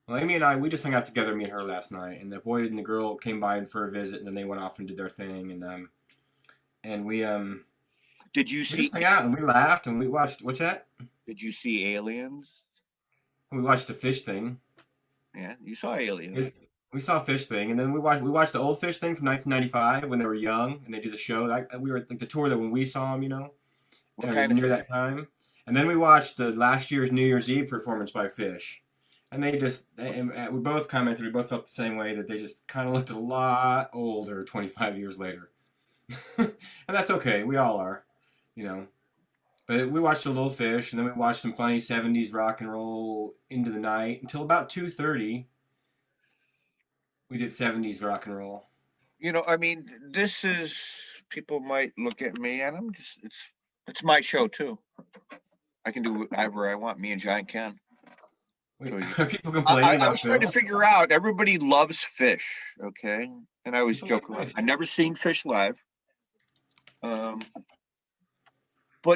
Well, Amy and I, we just hung out together, me and her, last night, and the boy and the girl came by for a visit, and then they went off and did their thing, and we Did you we see? just hung out and we laughed and we watched. What's that? Did you see aliens? We watched the fish thing. Yeah, you saw aliens. We saw fish thing, and then we watched the old fish thing from 1995 when they were young, and they do the show. We were like the tour that when we saw them, What kind of near that time. And then we watched the last year's New Year's Eve performance by Fish, and we both commented. We both felt the same way that they just kind of looked a lot older 25 years later, and that's okay. We all are, But we watched a little Fish, and then we watched some funny 70s rock and roll into the night until about 2:30. We did 70s rock and roll. I mean, this is, people might look at me, and it's my show too. I can do whatever I want. Me and John can. Are people complaining I was trying to figure out. Everybody loves Fish, okay? And I always joke around. I've never seen Fish live. But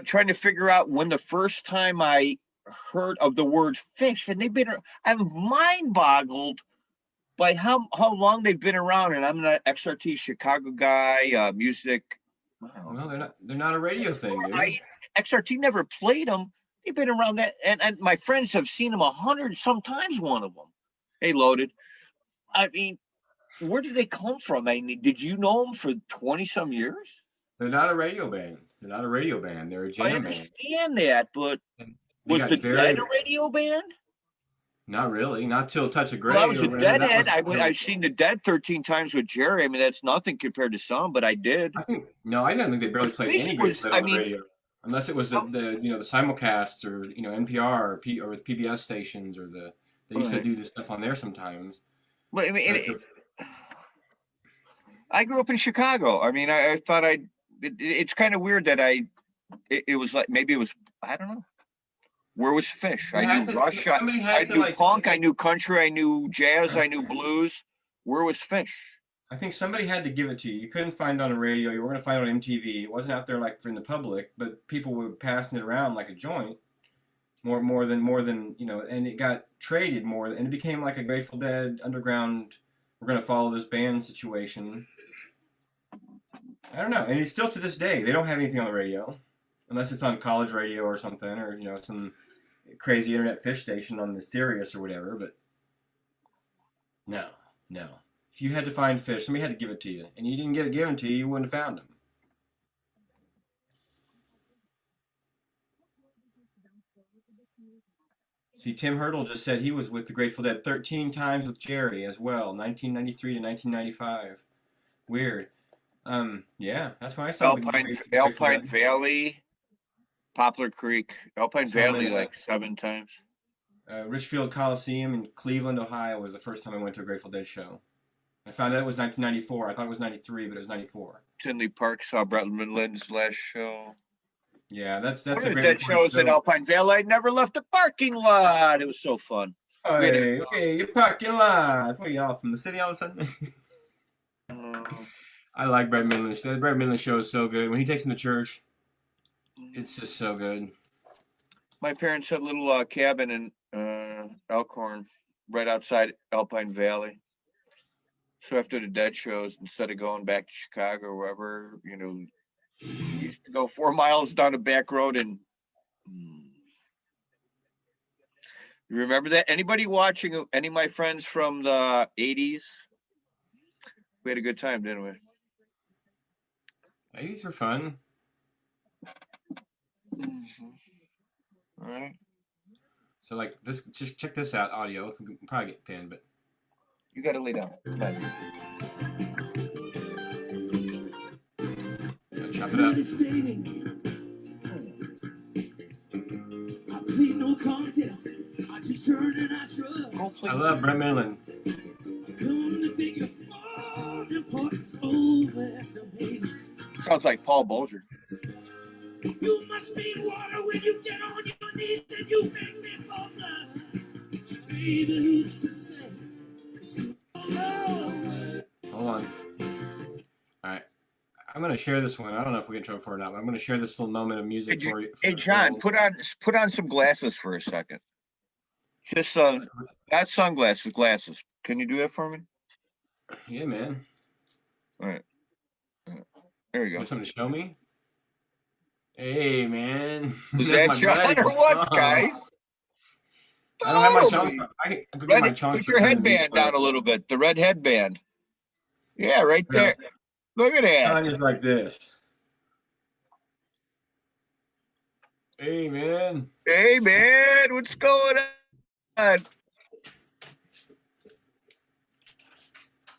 trying to figure out when the first time I heard of the word Fish, and I'm mind boggled by how long they've been around. And I'm an XRT Chicago guy, music. Well, they're not a radio thing, dude. XRT never played them. They've been around that, and my friends have seen them 100 sometimes. One of them, hey, Loaded. I mean, where did they come from? I mean, did you know them for 20 some years? They're not a radio band. They're a jam band. I understand that, but was the Dead a radio band? Not really. Not till Touch of Grey. Well, I was a Deadhead. I've seen the Dead 13 times with Jerry. I mean, that's nothing compared to some, but I did. I didn't think they barely played any Grateful Dead on the radio, unless it was the simulcasts or NPR or with PBS stations or they used to do this stuff on there sometimes. But I mean, I grew up in Chicago. I mean, I thought it's kind of weird that it was like, maybe it was, I don't know. Where was Fish? I knew Rush, I knew punk, I knew country, I knew jazz, I knew blues. Where was Fish? I think somebody had to give it to you. You couldn't find it on the radio. You were going to find it on MTV. It wasn't out there like in the public, but people were passing it around like a joint. More than and it got traded more, and it became like a Grateful Dead underground. We're going to follow this band situation. I don't know, and it's still to this day they don't have anything on the radio, unless it's on college radio or something, or some crazy internet fish station on the Sirius or whatever. But no. If you had to find Fish, somebody had to give it to you, and you didn't get it given to you, you wouldn't have found them. See, Tim Hurdle just said he was with the Grateful Dead 13 times with Jerry as well, 1993 to 1995. Weird. Yeah, that's when I saw Alpine Valley, Poplar Creek, Alpine Valley like 7 times. Richfield Coliseum in Cleveland, Ohio was the first time I went to a Grateful Dead show. I found out it was 1994. I thought it was 93, but it was 94. Tinley Park, saw Brett Midland's last show. Yeah, that's one of the Dead shows in Alpine Valley. I never left the parking lot. It was so fun. Hey, your parking lot. What are y'all from the city all of a sudden? I like Brett Midland. The Brett Midland show is so good. When he takes him to church, it's just so good. My parents had a little cabin in Elkhorn, right outside Alpine Valley. So after the Dead shows, instead of going back to Chicago or wherever, we used to go 4 miles down a back road. And you remember that? Anybody watching? Any of my friends from the 80s? We had a good time, didn't we? 80s were fun. Mm-hmm. All right. So like this, just check this out. Audio. We can probably get pinned, but you got to lay down. Chop it up. I plead no contest. I just turning I shrug. Go play. I love Brent Midland. Come to think of all the importance overestimated. Sounds like Paul Bolger. You must mean water when you get on your knees and you make me fall blood. Baby, who's to say? Hold on. All right. I'm going to share this one. I don't know if we get in trouble for it or not, but I'm going to share this little moment of music for you. Hey, John, put on some glasses for a second. Just not sunglasses, glasses. Can you do that for me? Yeah, man. All right. There you You go. have something to show me? Hey, man. Is That's that my John buddy. or what, guys? I don't have my Totally. chunk. I can go get my chunk. Put your headband down a little bit. The red headband. Yeah, right there. Look at that. Chunk is like this. Hey, man. Hey, man, what's going on?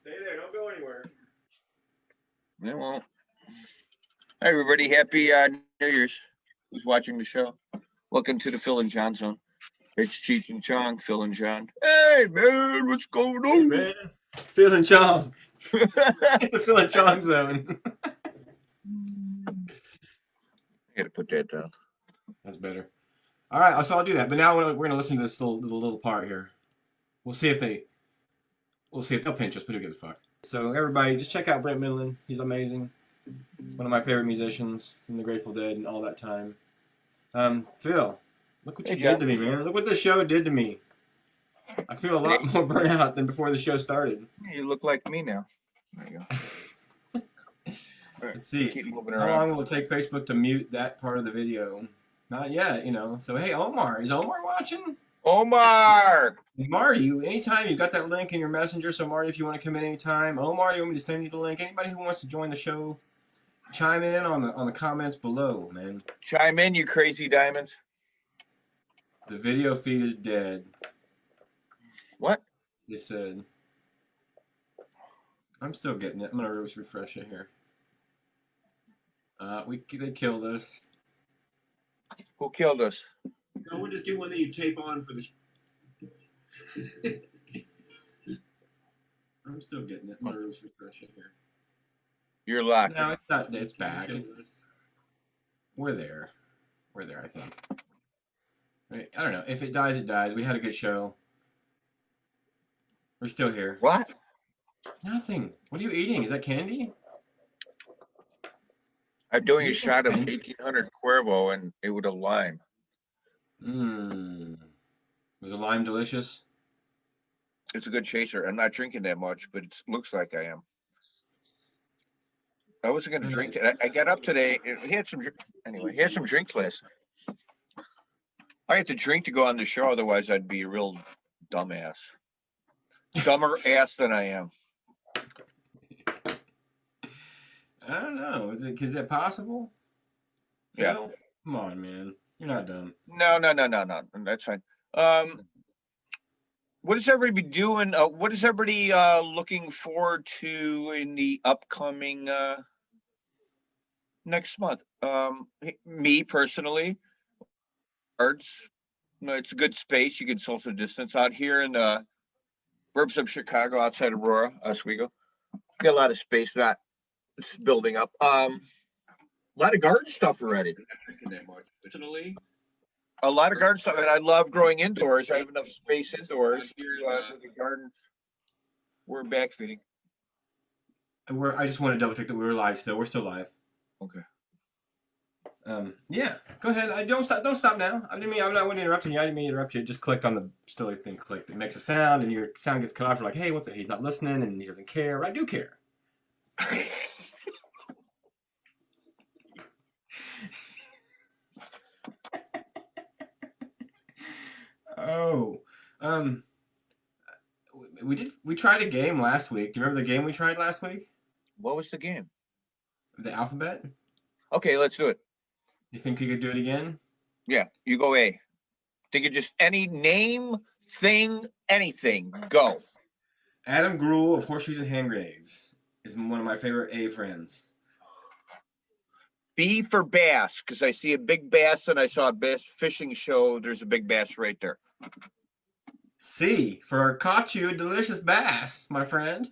Stay there. Don't go anywhere. Yeah, well. Hi, everybody. Happy New Year's. Who's watching the show? Welcome to the Phil and Jon Zone. It's Cheech and Chong, Phil and John. Hey, man, what's going Hey, on? man. Phil and Chong. The Phil and Chong zone. I gotta put that down. That's better. All right, so I'll do that. But now we're going to listen to this little part here. We'll see if they'll pinch us, but who gives a fuck. So everybody, just check out Brent Midland. He's amazing. One of my favorite musicians from the Grateful Dead and all that time. Phil, look what you did to me, man. Look what the show did to me. I feel a lot more burnt out than before the show started. You look like me now. There you go. Let's see. Keep moving How around. long will it take Facebook to mute that part of the video? Not yet, So, hey, Omar. Is Omar watching? Omar! Marty, anytime you got that link in your messenger, so Marty, if you want to come in anytime, Omar, you want me to send you the link? Anybody who wants to join the show, chime in on the comments below, man. Chime in, you crazy diamonds. The video feed is dead. What? They said. I'm still getting it. I'm gonna just refresh it here. They killed us. Who killed us? No, we'll just get one that you tape on for the. I'm still getting it. I'm gonna just refresh it here. You're locked. No, it's not. It's back. We're there. We're there, I think. Right, I don't know. If it dies, it dies. We had a good show. We're still here. What? Nothing. What are you eating? Is that candy? I'm doing a shot of 1800 Cuervo and it with a lime. Was the lime delicious? It's a good chaser. I'm not drinking that much, but it looks like I am. I wasn't going to drink it. I got up today. He had some drinks last night. I had to drink to go on the show. Otherwise, I'd be a real dumbass. Dumber ass than I am. I don't know. Is it possible? Yeah. Phil? Come on, man. You're not dumb. No. That's fine. What is everybody doing? What is everybody looking forward to in the upcoming next month? Me personally, arts. It's a good space. You can social distance out here in the burbs of Chicago, outside Aurora, Oswego. Got a lot of space that it's building up. A lot of garden stuff already. A lot of garden stuff, and I love growing indoors. I have enough space indoors for the gardens. We're backfeeding. I just want to double check that we were live still. We're still live. Okay. Yeah. Go ahead. Don't stop now. I wasn't interrupting you. I didn't mean to interrupt you. Just clicked on the still thing. Clicked. It makes a sound, and your sound gets cut off. You're like, hey, what's it? He's not listening, and he doesn't care. But I do care. Oh, we tried a game last week. Do you remember the game we tried last week? What was the game? The alphabet? Okay, let's do it. You think you could do it again? Yeah, you go A. Think of just any name, thing, anything. Go. Adam Gruel of Horseshoes and Hand Grenades is one of my favorite A friends. B for bass, because I see a big bass and I saw a bass fishing show. There's a big bass right there. C for caught you a delicious bass, my friend.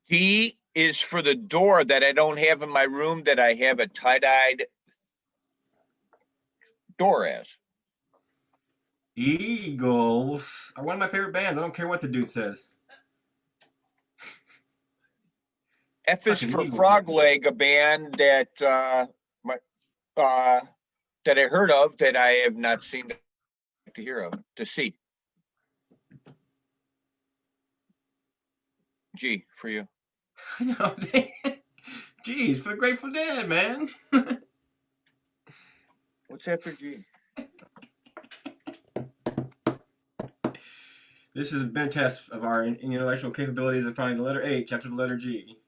D is for the door that I don't have in my room that I have a tie-dyed door as. Eagles are one of my favorite bands. I don't care what the dude says. F is Fucking for Eagles. Frog Leg, a band that that I heard of that I have not seen to hear of to see. G for you. No, jeez, for the Grateful Dead, man. What's after G? This has been a test of our intellectual capabilities of finding the letter H after the letter G.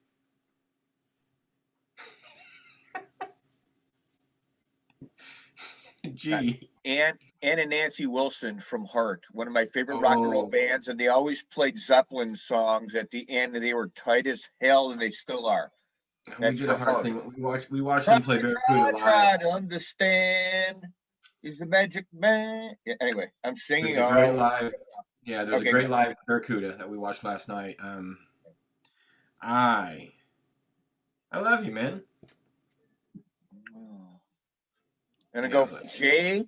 G. Ann and Nancy Wilson from Heart, one of my favorite rock and roll bands, and they always played Zeppelin songs at the end, and they were tight as hell, and they still are. We did a hard thing. We watched them play Barracuda live. Try to understand. Is the magic man? Yeah, anyway, I'm singing. There's a great live. Yeah, there's a great live Barracuda that we watched last night. I love you, man. I'm gonna go for J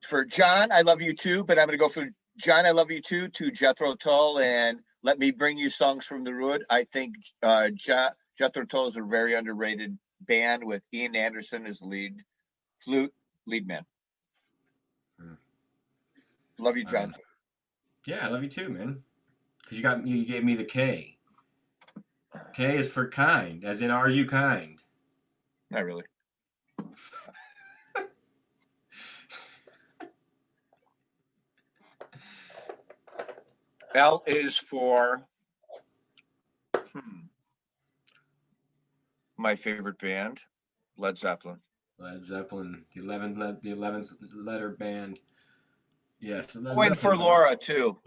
for John. I love you too, but I'm gonna go for John. I love you too. To Jethro Tull and Let Me Bring You Songs from the Road. I think Jethro Tull is a very underrated band with Ian Anderson as lead man. Love you, John. Yeah, I love you too, man. Because you gave me the K. K is for kind, as in are you kind? Not really. L is for my favorite band, Led Zeppelin. Led Zeppelin, the 11th letter band. Yes. Going for Laura too.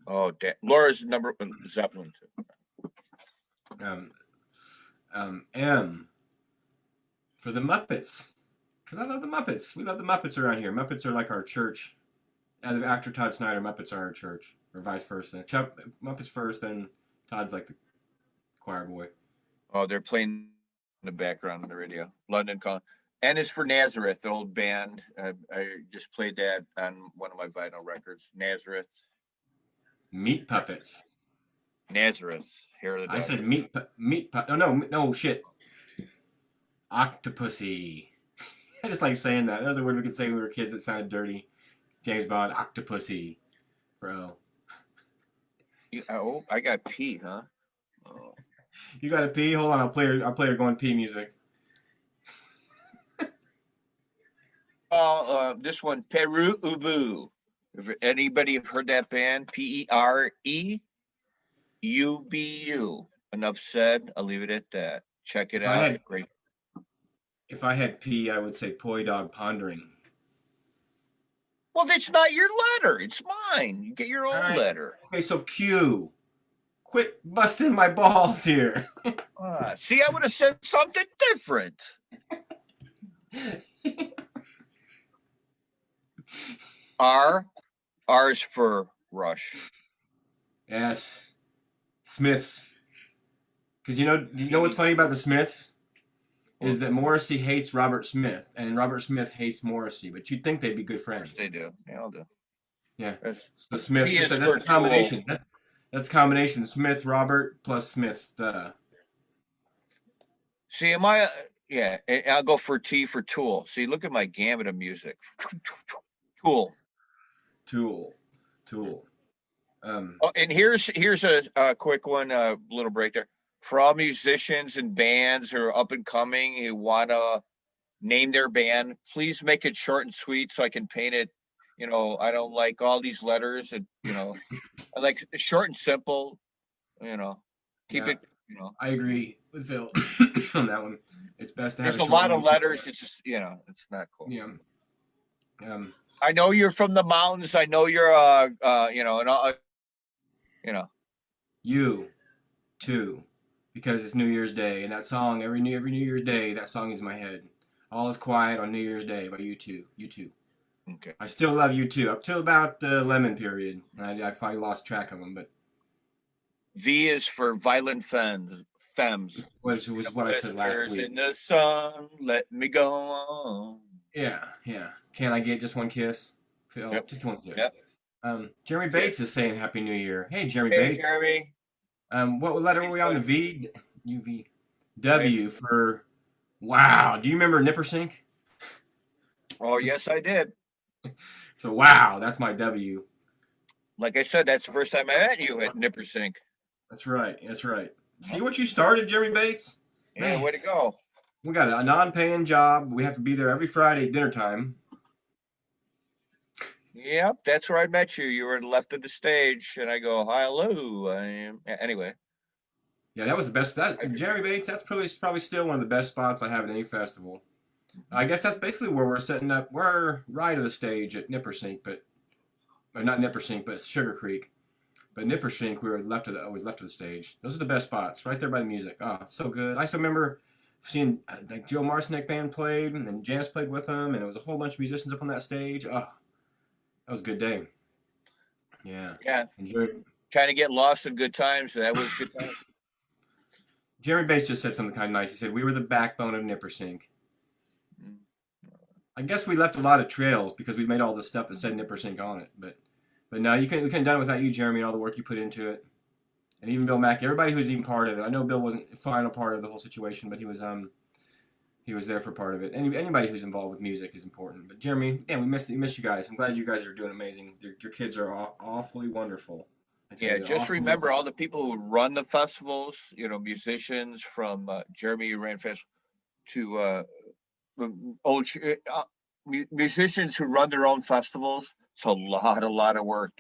Oh, Laura's number Zeppelin too. M for the Muppets, because I love the Muppets. We love the Muppets around here. Muppets are like our church. After Todd Snyder, Muppets are our church, or vice versa. Muppets first, then Todd's like the choir boy. Oh, they're playing in the background on the radio. London Calling. N is for Nazareth, the old band. I just played that on one of my vinyl records. Nazareth. Meat Puppets. Nazareth. Hair of the dog. I said meat. No, shit. Octopussy. I just like saying that. That was a word we could say when we were kids that sounded dirty. James Bond, Octopussy. Bro. I got P, huh? Oh. You got a P? Hold on, I'll play her going P music. This one, Peru Ubu. If anybody heard that band? Pereeubu. Enough said. I'll leave it at that. Check it out. Great. If I had P, I would say Poi Dog Pondering. Well, that's not your letter. It's mine. You get your own letter. Okay, so Q. Quit busting my balls here. See, I would have said something different. R is for Rush. Yes. Smiths. Because you know what's funny about the Smiths? Is that Morrissey hates Robert Smith, and Robert Smith hates Morrissey, but you'd think they'd be good friends. Yes, they do. They all do. Yeah. So Smith, that's a combination. That's a combination. Smith, Robert, plus Smith. See, yeah, I'll go for T for Tool. See, look at my gamut of music. Tool. And here's a quick one, a little break there. For all musicians and bands who are up and coming who want to name their band, please make it short and sweet so I can paint it. I don't like all these letters. And, I like short and simple. Keep it. I agree with Phil on that one. It's best to have. There's a lot of letters. It's just it's not cool. Yeah. I know you're from the mountains. I know you're You too. Because it's New Year's Day, and that song every New Year's Day, that song is in my head. All is quiet on New Year's Day by U2. Okay. I still love you too, up till about the lemon period. I finally lost track of them, but V is for violent femmes. which was what I said last Blisters week. in the sun, let me go on. Yeah, yeah. Can I get just one kiss? Phil, Yep. just one kiss. Yep. Jeremy Bates is saying Happy New Year. Hey, Jeremy Hey, Bates. Jeremy. What letter were we on? The V? UV. W for wow. Do you remember Nipper Sync? Oh, yes, I did. So wow, that's my W. Like I said, that's the first time I met you at Nipper Sync. That's right. That's right. See what you started, Jeremy Bates? Yeah, Man, way to go. we got a non-paying job. We have to be there every Friday at dinner time. Yep, that's where I met you. You were left of the stage, and I go, hello. Anyway. Yeah, that was the best. Jeremy Bates. That's probably still one of the best spots I have at any festival. I guess that's basically where we're setting up. We're right of the stage at Nipper Sync, or not Nipper Sync, but Sugar Creek. But Nipper Sync, we were always left of the stage. Those are the best spots, right there by the music. Oh, it's so good. I still remember seeing like Joe Marcinek band played, and then Janice played with them, and it was a whole bunch of musicians up on that stage. Oh, that was a good day. Yeah. Yeah. Enjoyed. Kind of get lost in good times. That was good times. Jeremy Bates just said something kind of nice. He said, we were the backbone of Nipper Sync. I guess we left a lot of trails because we made all the stuff that said Nipper Sync on it. But no, we couldn't have done it without you, Jeremy, and all the work you put into it. And even Bill Mackey, everybody who was even part of it. I know Bill wasn't the final part of the whole situation, but he was there for part of it. Anybody who's involved with music is important. But Jeremy, yeah, we miss you guys. I'm glad you guys are doing amazing. Your kids are awfully wonderful. Yeah, just remember all the people who run the festivals, musicians from Jeremy ran festival to musicians who run their own festivals. It's a lot of work.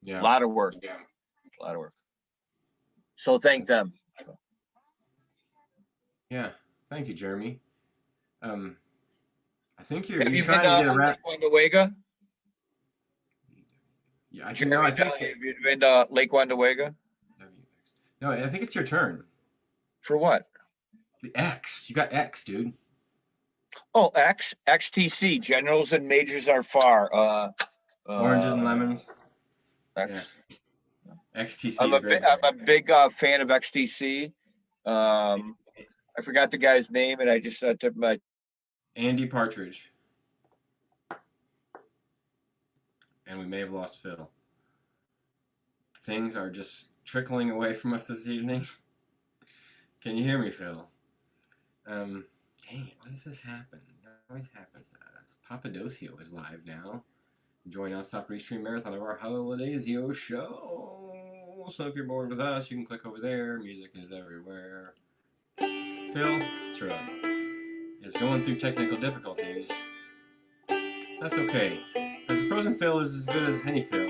Yeah. A lot of work. Yeah. A lot of work. So thank them. Yeah. Thank you, Jeremy. I think you're trying to get a rap. Wandawega? Yeah, have you been to Lake Wandawega? No, I think it's your turn. For what? The X. You got X, dude. Oh, XTC. Generals and majors are far. Oranges and lemons. X. Yeah. XTC. I'm a big fan of XTC. I forgot the guy's name, and I just took my Andy Partridge. And we may have lost Phil. Things are just trickling away from us this evening. Can you hear me, Phil? Dang it, why does this happen? It always happens to us. Papadocio is live now. Enjoy non-stop restream marathon of our Holidayzio show. So if you're bored with us, you can click over there. Music is everywhere. Phil throat is going through technical difficulties. That's okay. Because the frozen Phil is as good as any Phil.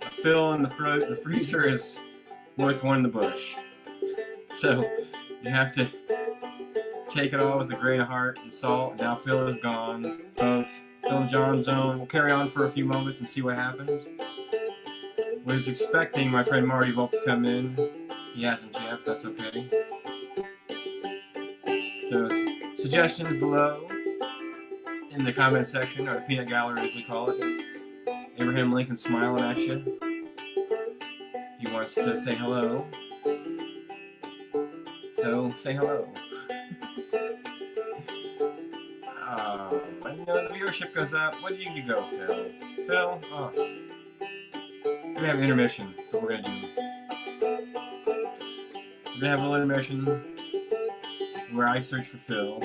A Phil in the freezer is worth one in the bush. So you have to take it all with a grain of heart and salt. Now Phil is gone. Folks, Phil and Jon Zone. We'll carry on for a few moments and see what happens. Was expecting my friend Marty Volpe to come in. He hasn't yet, that's okay. So, suggestions below in the comment section, or the peanut gallery as we call it. Abraham Lincoln smiling at you. He wants to say hello. So, say hello. When the viewership goes up, what do you go, Phil? Phil? Oh. We're gonna have an intermission. That's what we're gonna do. We're gonna have a little intermission where I search for Phil.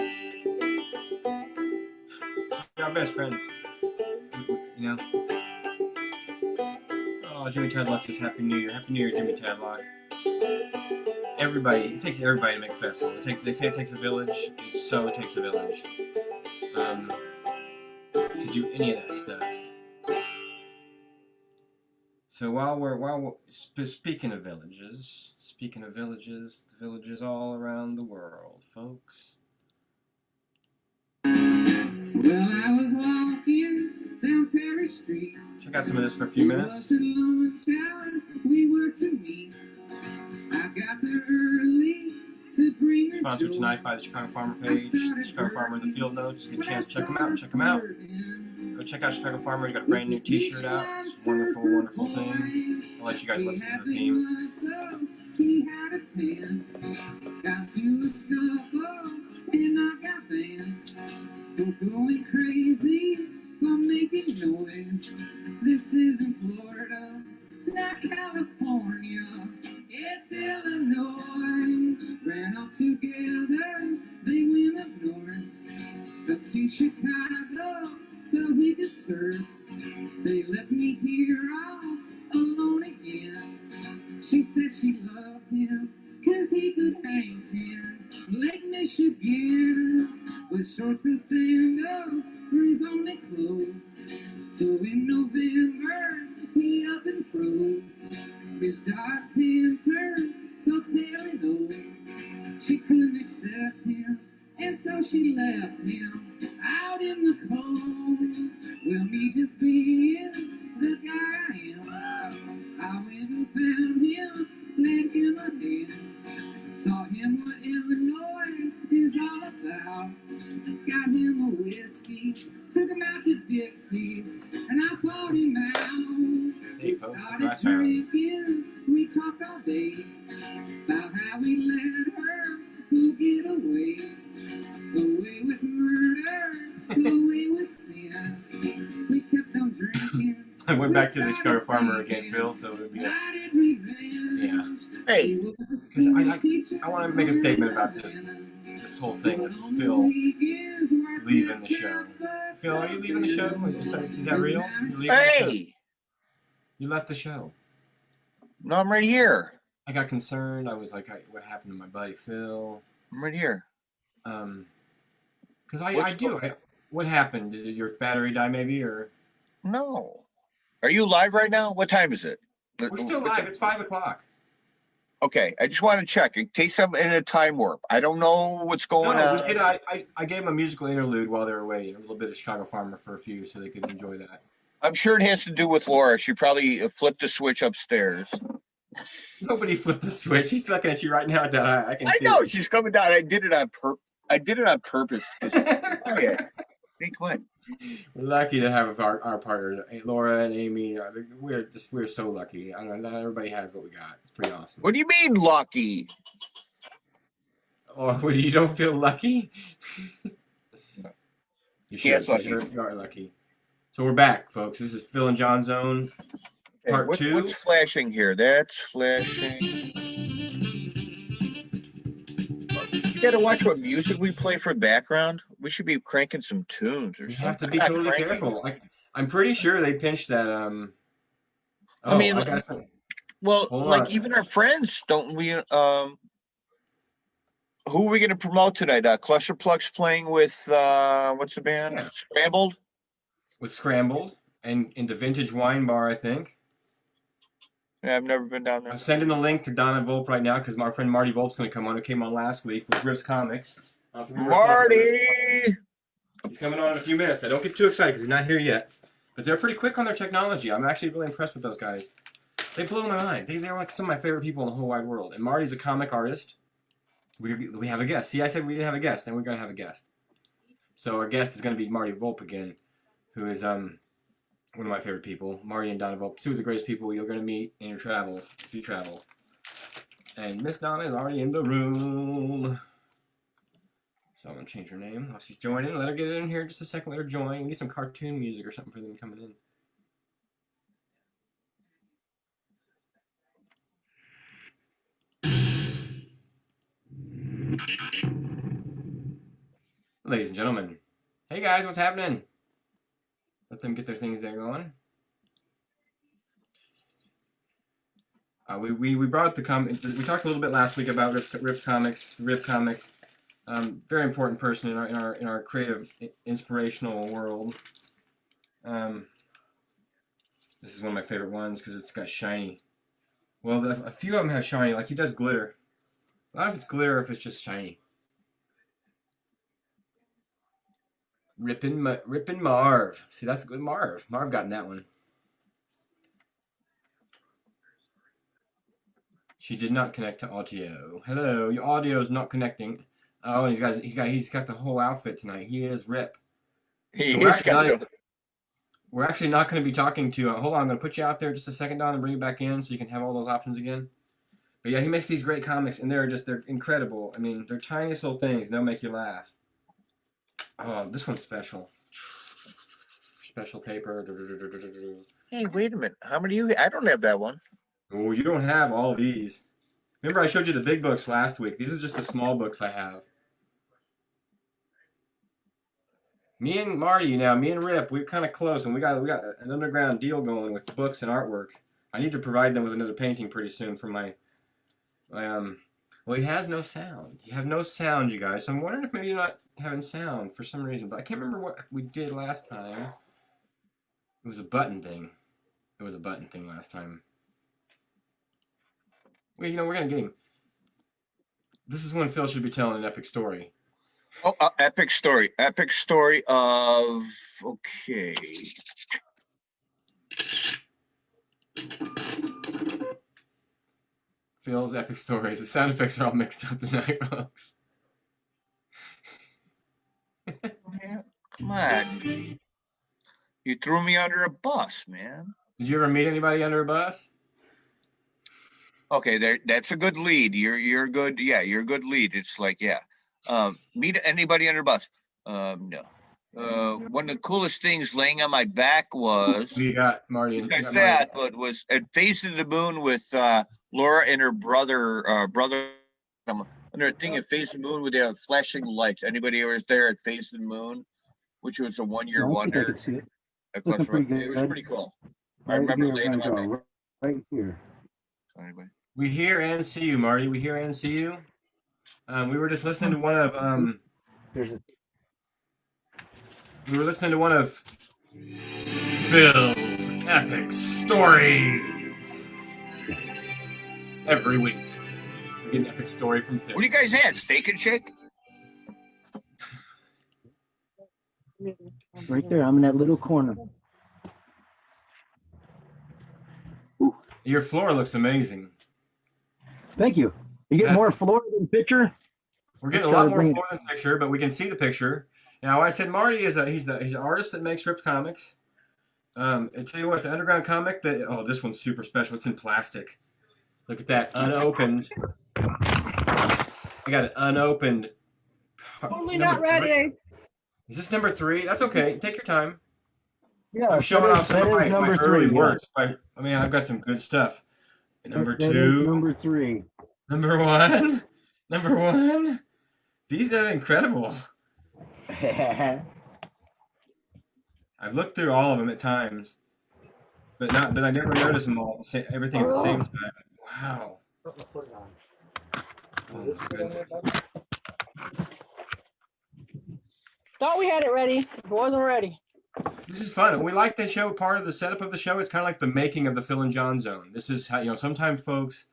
We're our best friends. You know? Oh, Jimmy Tadlock says Happy New Year. Happy New Year, Jimmy Tadlock. Everybody, it takes everybody to make a festival. They say it takes a village, so it takes a village. To do any of that stuff. So while we're speaking of villages, the villages all around the world, folks. Well, I was walking down Paris Street. Check out some of this for a few minutes. We were to meet. I got there early to bring her sponsored tonight by the Chicago Farmer page, the Chicago Farmer in the Field Notes. Get a chance to check them out. Check them out. Go check out Chicago Farmer. He's got a brand new T-shirt out. It's a wonderful, wonderful thing. I'll let you guys listen to the theme. He had a tan, got to a scuffle, and I got banned for going crazy, for making noise. So this isn't Florida, it's not California, it's Illinois. Ran up together, they went up north, up to Chicago, so he could surf. They left me here all alone again. She said she loved him, cause he could hang 10. Lake Michigan, with shorts and sandals for his only clothes. So in November, he up and froze. His dark tan turned so pale and old. She couldn't accept him, and so she left him out in the cold. Well, me just being the guy I am, I went and found him, lent him a hand, taught him what Illinois is all about. Got him a whiskey, took him out to Dixie's, and I fought him out. Hey, folks, Started drinking, we talked all day about how we let her go get away. Away with murder, away with sin. We kept on drinking. I went back to the Chicago Farmer again, Phil, so it would be yeah. Hey, Because I want to make a statement about this whole thing with Phil leaving the show. Phil, are you leaving the show? Is that real? You leaving the show? hey, You left the show. no, I'm right here. I got concerned. I was like, what happened to my buddy Phil? I'm right here. Because I do. What happened? Did your battery die maybe, or? No. Are you live right now? What time is it? We're still live. It's 5 o'clock. Okay, I just want to check in case I'm in a time warp. I don't know what's going on. I gave them a musical interlude while they were waiting. A little bit of Chicago Farmer for a few, so they could enjoy that. I'm sure it has to do with Laura. She probably flipped the switch upstairs. Nobody flipped the switch. She's looking at you right now. That I can. I see know it. she's coming down. I did it on purpose. Okay, think what? We're lucky to have our partners, Laura and Amy. We're so lucky. I don't know. Not everybody has what we got. It's pretty awesome. What do you mean lucky? Or you don't feel lucky? You should. Yes, lucky. You are lucky. So we're back, folks. This is Phil and Jon Zone, part 2. What's flashing here? That's flashing. You gotta watch what music we play for background. We should be cranking some tunes or You something. have to be Not totally cranking. careful. I'm pretty sure they pinched that. I mean, well, Hold like on. even our friends, don't we? Who are we going to promote tonight? Cluster Plugs playing with what's the band? Yeah. Scrambled. With Scrambled and in the Vintage Wine Bar, I think. Yeah, I've never been down there. I'm sending a link to Donna Volpe right now because my friend Marty Volpe's going to come on. Who came on last week with Riffs Comics. Marty. He's coming on in a few minutes. Now, don't get too excited because he's not here yet. But they're pretty quick on their technology. I'm actually really impressed with those guys. They blow my mind. They're like some of my favorite people in the whole wide world. And Marty's a comic artist. We have a guest. See, I said we didn't have a guest, and we're going to have a guest. So our guest is going to be Marty Volpe again, who is one of my favorite people. Marty and Donna Volpe, two of the greatest people you're going to meet in your travels, if you travel. And Miss Donna is already in the room. So I'm going to change her name. While she's joining, let her get in here in just a second. Let her join. We need some cartoon music or something for them coming in. Ladies and gentlemen, hey guys, what's happening? Let them get their things there going. We brought up the comic. We talked a little bit last week about Rip Comics, Rip Comic. Very important person in our creative, inspirational world. This is one of my favorite ones because it's got shiny. Well, a few of them have shiny, like he does glitter. I don't know if it's glitter or if it's just shiny. Rippin' Marv. See, that's a good Marv. Marv got in that one. She did not connect to audio. Hello, your audio is not connecting. Oh, and he's got the whole outfit tonight. He is Rip. So He's got the. we're actually not going to be talking to. Hold on, I'm going to put you out there just a second, Don, and bring you back in so you can have all those options again. But yeah, he makes these great comics, and they're incredible. I mean, they're tiniest little things, and they'll make you laugh. Oh, this one's special. Special paper. Hey, wait a minute. How many I don't have that one. Oh, you don't have all these. Remember, I showed you the big books last week. These are just the small books I have. Me and Marty, me and Rip, we're kind of close, and we got an underground deal going with books and artwork. I need to provide them with another painting pretty soon for my Well, he has no sound. You have no sound, you guys. So I'm wondering if maybe you're not having sound for some reason, but I can't remember what we did last time. It was a button thing. It was a button thing last time. Well, we're gonna get him. This is when Phil should be telling an epic story. Oh, epic story. Epic story of okay. Phil's epic stories. The sound effects are all mixed up tonight, folks. Man, come on. You threw me under a bus, man. Did you ever meet anybody under a bus? Okay, that's a good lead. You're good. Yeah, you're a good lead. It's like, yeah. Meet anybody under a bus? No. One of the coolest things laying on my back was We got Marty. but was at Face of the Moon with Laura and her brother under a thing at Face of the Moon with their flashing lights. Anybody who was there at Face of the Moon, which was a 1-year wonder. It was pretty cool. I remember laying on my back. Right here. Anyway. We hear and see you, Marty. We hear and see you. We were just listening to one of We were listening to one of Phil's epic stories. Every week, we get an epic story from Phil. What do you guys have? Steak and Shake? Right there. I'm in that little corner. Your floor looks amazing. Thank you. You get more floor than picture? We're getting a lot more floor than picture, but we can see the picture. Now, I said Marty is he's an artist that makes ripped comics. I tell you what, it's an underground comic this one's super special. It's in plastic. Look at that, unopened. I got it unopened. Totally not ready. Is this number 3? That's okay. Take your time. Yeah, I'm showing off some of my early works. Yeah. I've got some good stuff. Number 2. Number 3. Number 1. Number 1. These are incredible. I've looked through all of them at times, but I never noticed them all. Everything at the same time. Wow. Oh my goodness. Thought we had it ready. It wasn't ready. This is fun. We like the show. Part of the setup of the show. It's kind of like the making of the Phil and Jon Zone. This is how sometimes, folks,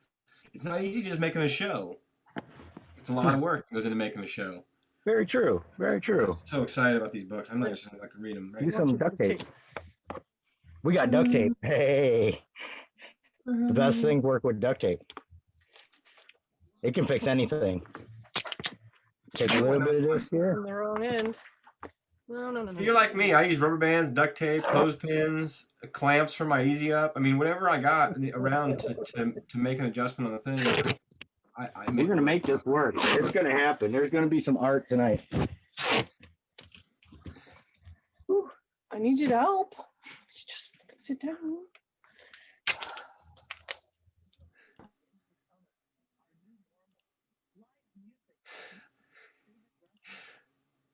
it's not easy just making a show. It's a lot of work that goes into making a show. Very true. Very true. I'm so excited about these books. I'm not just going to read them. Right? Use some duct tape. We got duct tape. Hey. The best things work with duct tape. It can fix anything. Take a little bit of this here. On their own end. No. If you're like me, I use rubber bands, duct tape, clothespins, clamps for my Easy Up. I mean, whatever I got around to make an adjustment on the thing. We're going to make this work. It's going to happen. There's going to be some art tonight. Whew, I need you to help. Just sit down.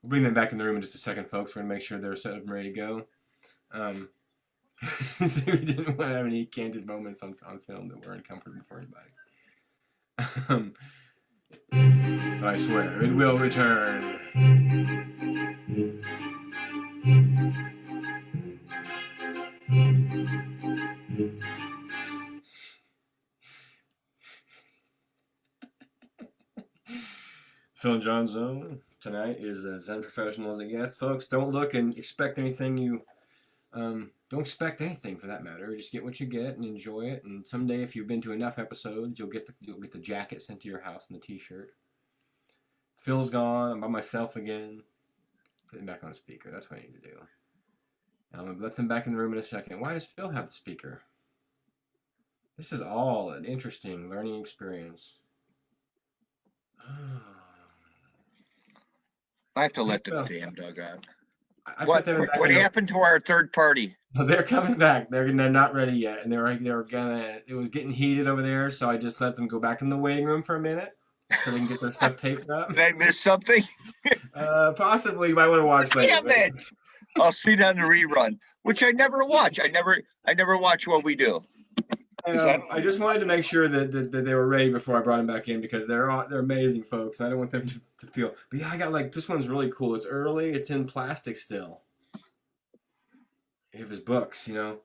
We'll bring them back in the room in just a second, folks. We're going to make sure they're set up and ready to go. So we didn't want to have any candid moments on film that were uncomfortable for anybody. But I swear, it will return. Phil and Jon Zone tonight is Zen Professional as a guest. Folks, don't look and expect anything you... don't expect anything for that matter. Just get what you get and enjoy it. And someday, if you've been to enough episodes, you'll get the jacket sent to your house and the T-shirt. Phil's gone. I'm by myself again. Put him back on speaker. That's what I need to do. And I'm gonna let them back in the room in a second. Why does Phil have the speaker? This is all an interesting learning experience. I have to let the Well, damn dog out. I What? put them back What in the, happened to our third party? they're coming back. They're not ready yet, and they were gonna. It was getting heated over there, so I just let them go back in the waiting room for a minute so they can get their stuff taped up. Did I miss something? Possibly, you might want to watch later. Damn it! I'll see it on the rerun, which I never watch. I never watch what we do. I just wanted to make sure that they were ready before I brought them back in because they're amazing folks. I don't want them to feel. But yeah, I got like this one's really cool. It's early. It's in plastic still. Of his books, you know.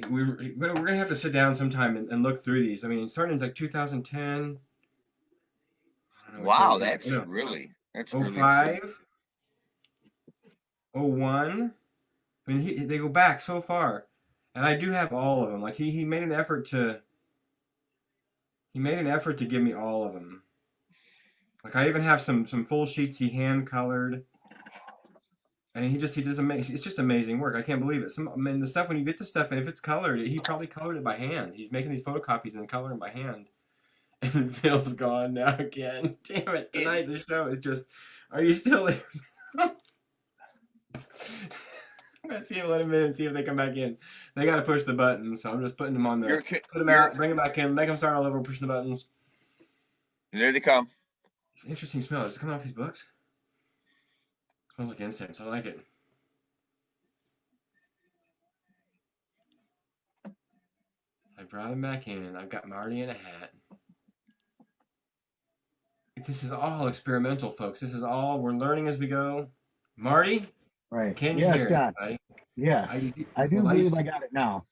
We're gonna have to sit down sometime and look through these. I mean, starting in like 2010. I don't know, Wow, that's really 05, 01. I mean, they go back so far, and I do have all of them. Like he made an effort to. He made an effort to give me all of them. Like I even have some full sheets he hand colored. And he does amazing. It's just amazing work. I can't believe it. I mean, the stuff when you get the stuff, and if it's colored, he probably colored it by hand. He's making these photocopies and coloring by hand. And Phil's gone now again. Damn it! Tonight the show is just. Are you still there? I'm gonna see him. Let him in and see if they come back in. They got to push the buttons, so I'm just putting them on the. Put them out, bring them back in, make them start all over, pushing the buttons. There they come. It's an interesting smell. Is it coming off these books? Smells like incense. I like it. I brought him back in. I've got Marty in a hat. This is all experimental, folks. This is all we're learning as we go. Marty, Right. can you hear John. it? Buddy? Yes. I do believe I got it now.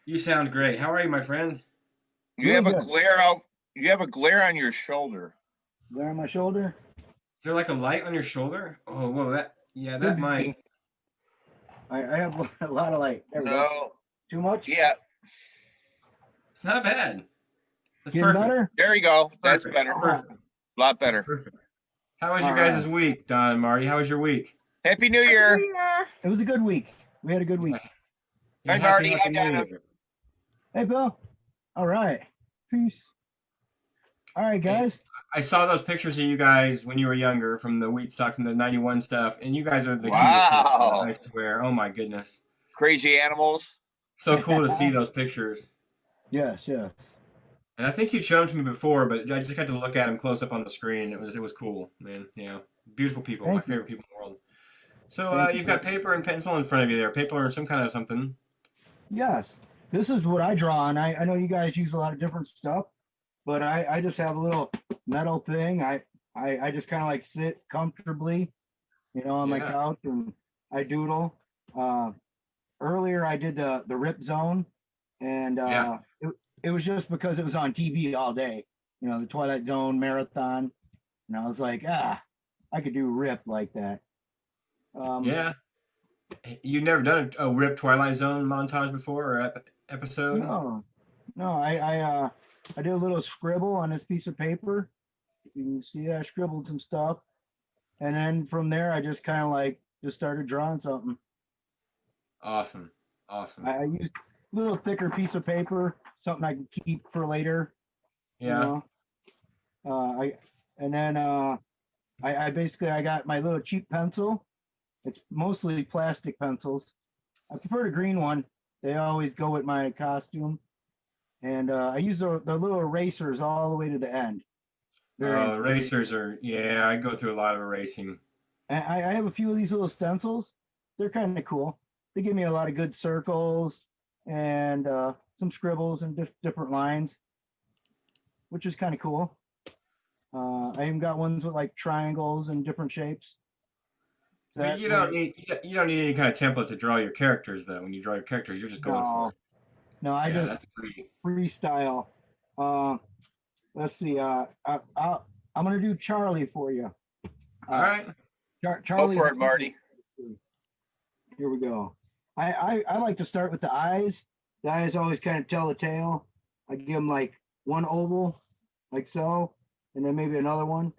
You sound great. How are you, my friend? You have a glare out. You have a glare on your shoulder. Glare on my shoulder? Is there like a light on your shoulder? Oh, whoa, that might. I have a lot of light. There we go. Too much? Yeah. It's not bad. That's Getting perfect. better? There you go. That's Perfect. better. Perfect. A lot better. Perfect. How was your guys' week, Don and Marty? How was your week? Happy New Year. It was a good week. We had a good week. Hi, Marty. Hi, Donna. Hey, Bill. All right. Peace. All right, guys. I saw those pictures of you guys when you were younger from the wheat stock, from the 91 stuff, and you guys are the cutest. I swear. Oh, my goodness. Crazy animals. So cool to see those pictures. Yes. And I think you'd shown them to me before, but I just got to look at them close up on the screen. It was cool, man. Yeah. Beautiful people. My favorite people in the world. So you've got paper and pencil in front of you there. Paper or some kind of something. Yes. This is what I draw on. I know you guys use a lot of different stuff, but I just have a little metal thing. I just kind of like sit comfortably, on my couch and I doodle. Earlier I did the Rip Zone, and it was just because it was on TV all day, the Twilight Zone marathon, and I was like, I could do Rip like that. Yeah. You never done a Rip Twilight Zone montage before or episode? No. I did a little scribble on this piece of paper. You can see I scribbled some stuff, and then from there I just kind of like just started drawing something. Awesome. I used a little thicker piece of paper, something I can keep for later. Yeah. I basically got my little cheap pencil. It's mostly plastic pencils. I prefer the green one. They always go with my costume. And I use the little erasers all the way to the end. Erasers are, I go through a lot of erasing. And I have a few of these little stencils. They're kind of cool. They give me a lot of good circles and some scribbles and different lines, which is kind of cool. I even got ones with like triangles and different shapes. But you don't need any kind of template to draw your characters, though. When you draw your characters, you're just going for it. No, I just freestyle. Let's see. I'm gonna do Charlie for you. All right. Charlie. Go for it, Marty. Here we go. I like to start with the eyes. The eyes always kind of tell the tale. I give them like one oval, like so, and then maybe another one.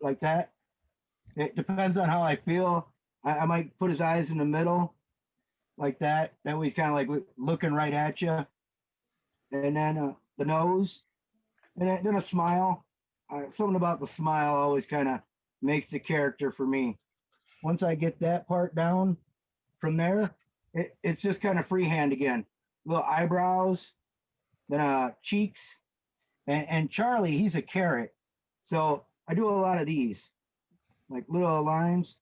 like that. It depends on how I feel. I might put his eyes in the middle like that. That way he's kind of like looking right at you. And then the nose, and then a smile. Something about the smile always kind of makes the character for me. Once I get that part down, from there, it's just kind of freehand again. Little eyebrows, then cheeks, and Charlie, he's a carrot. So I do a lot of these, like little lines.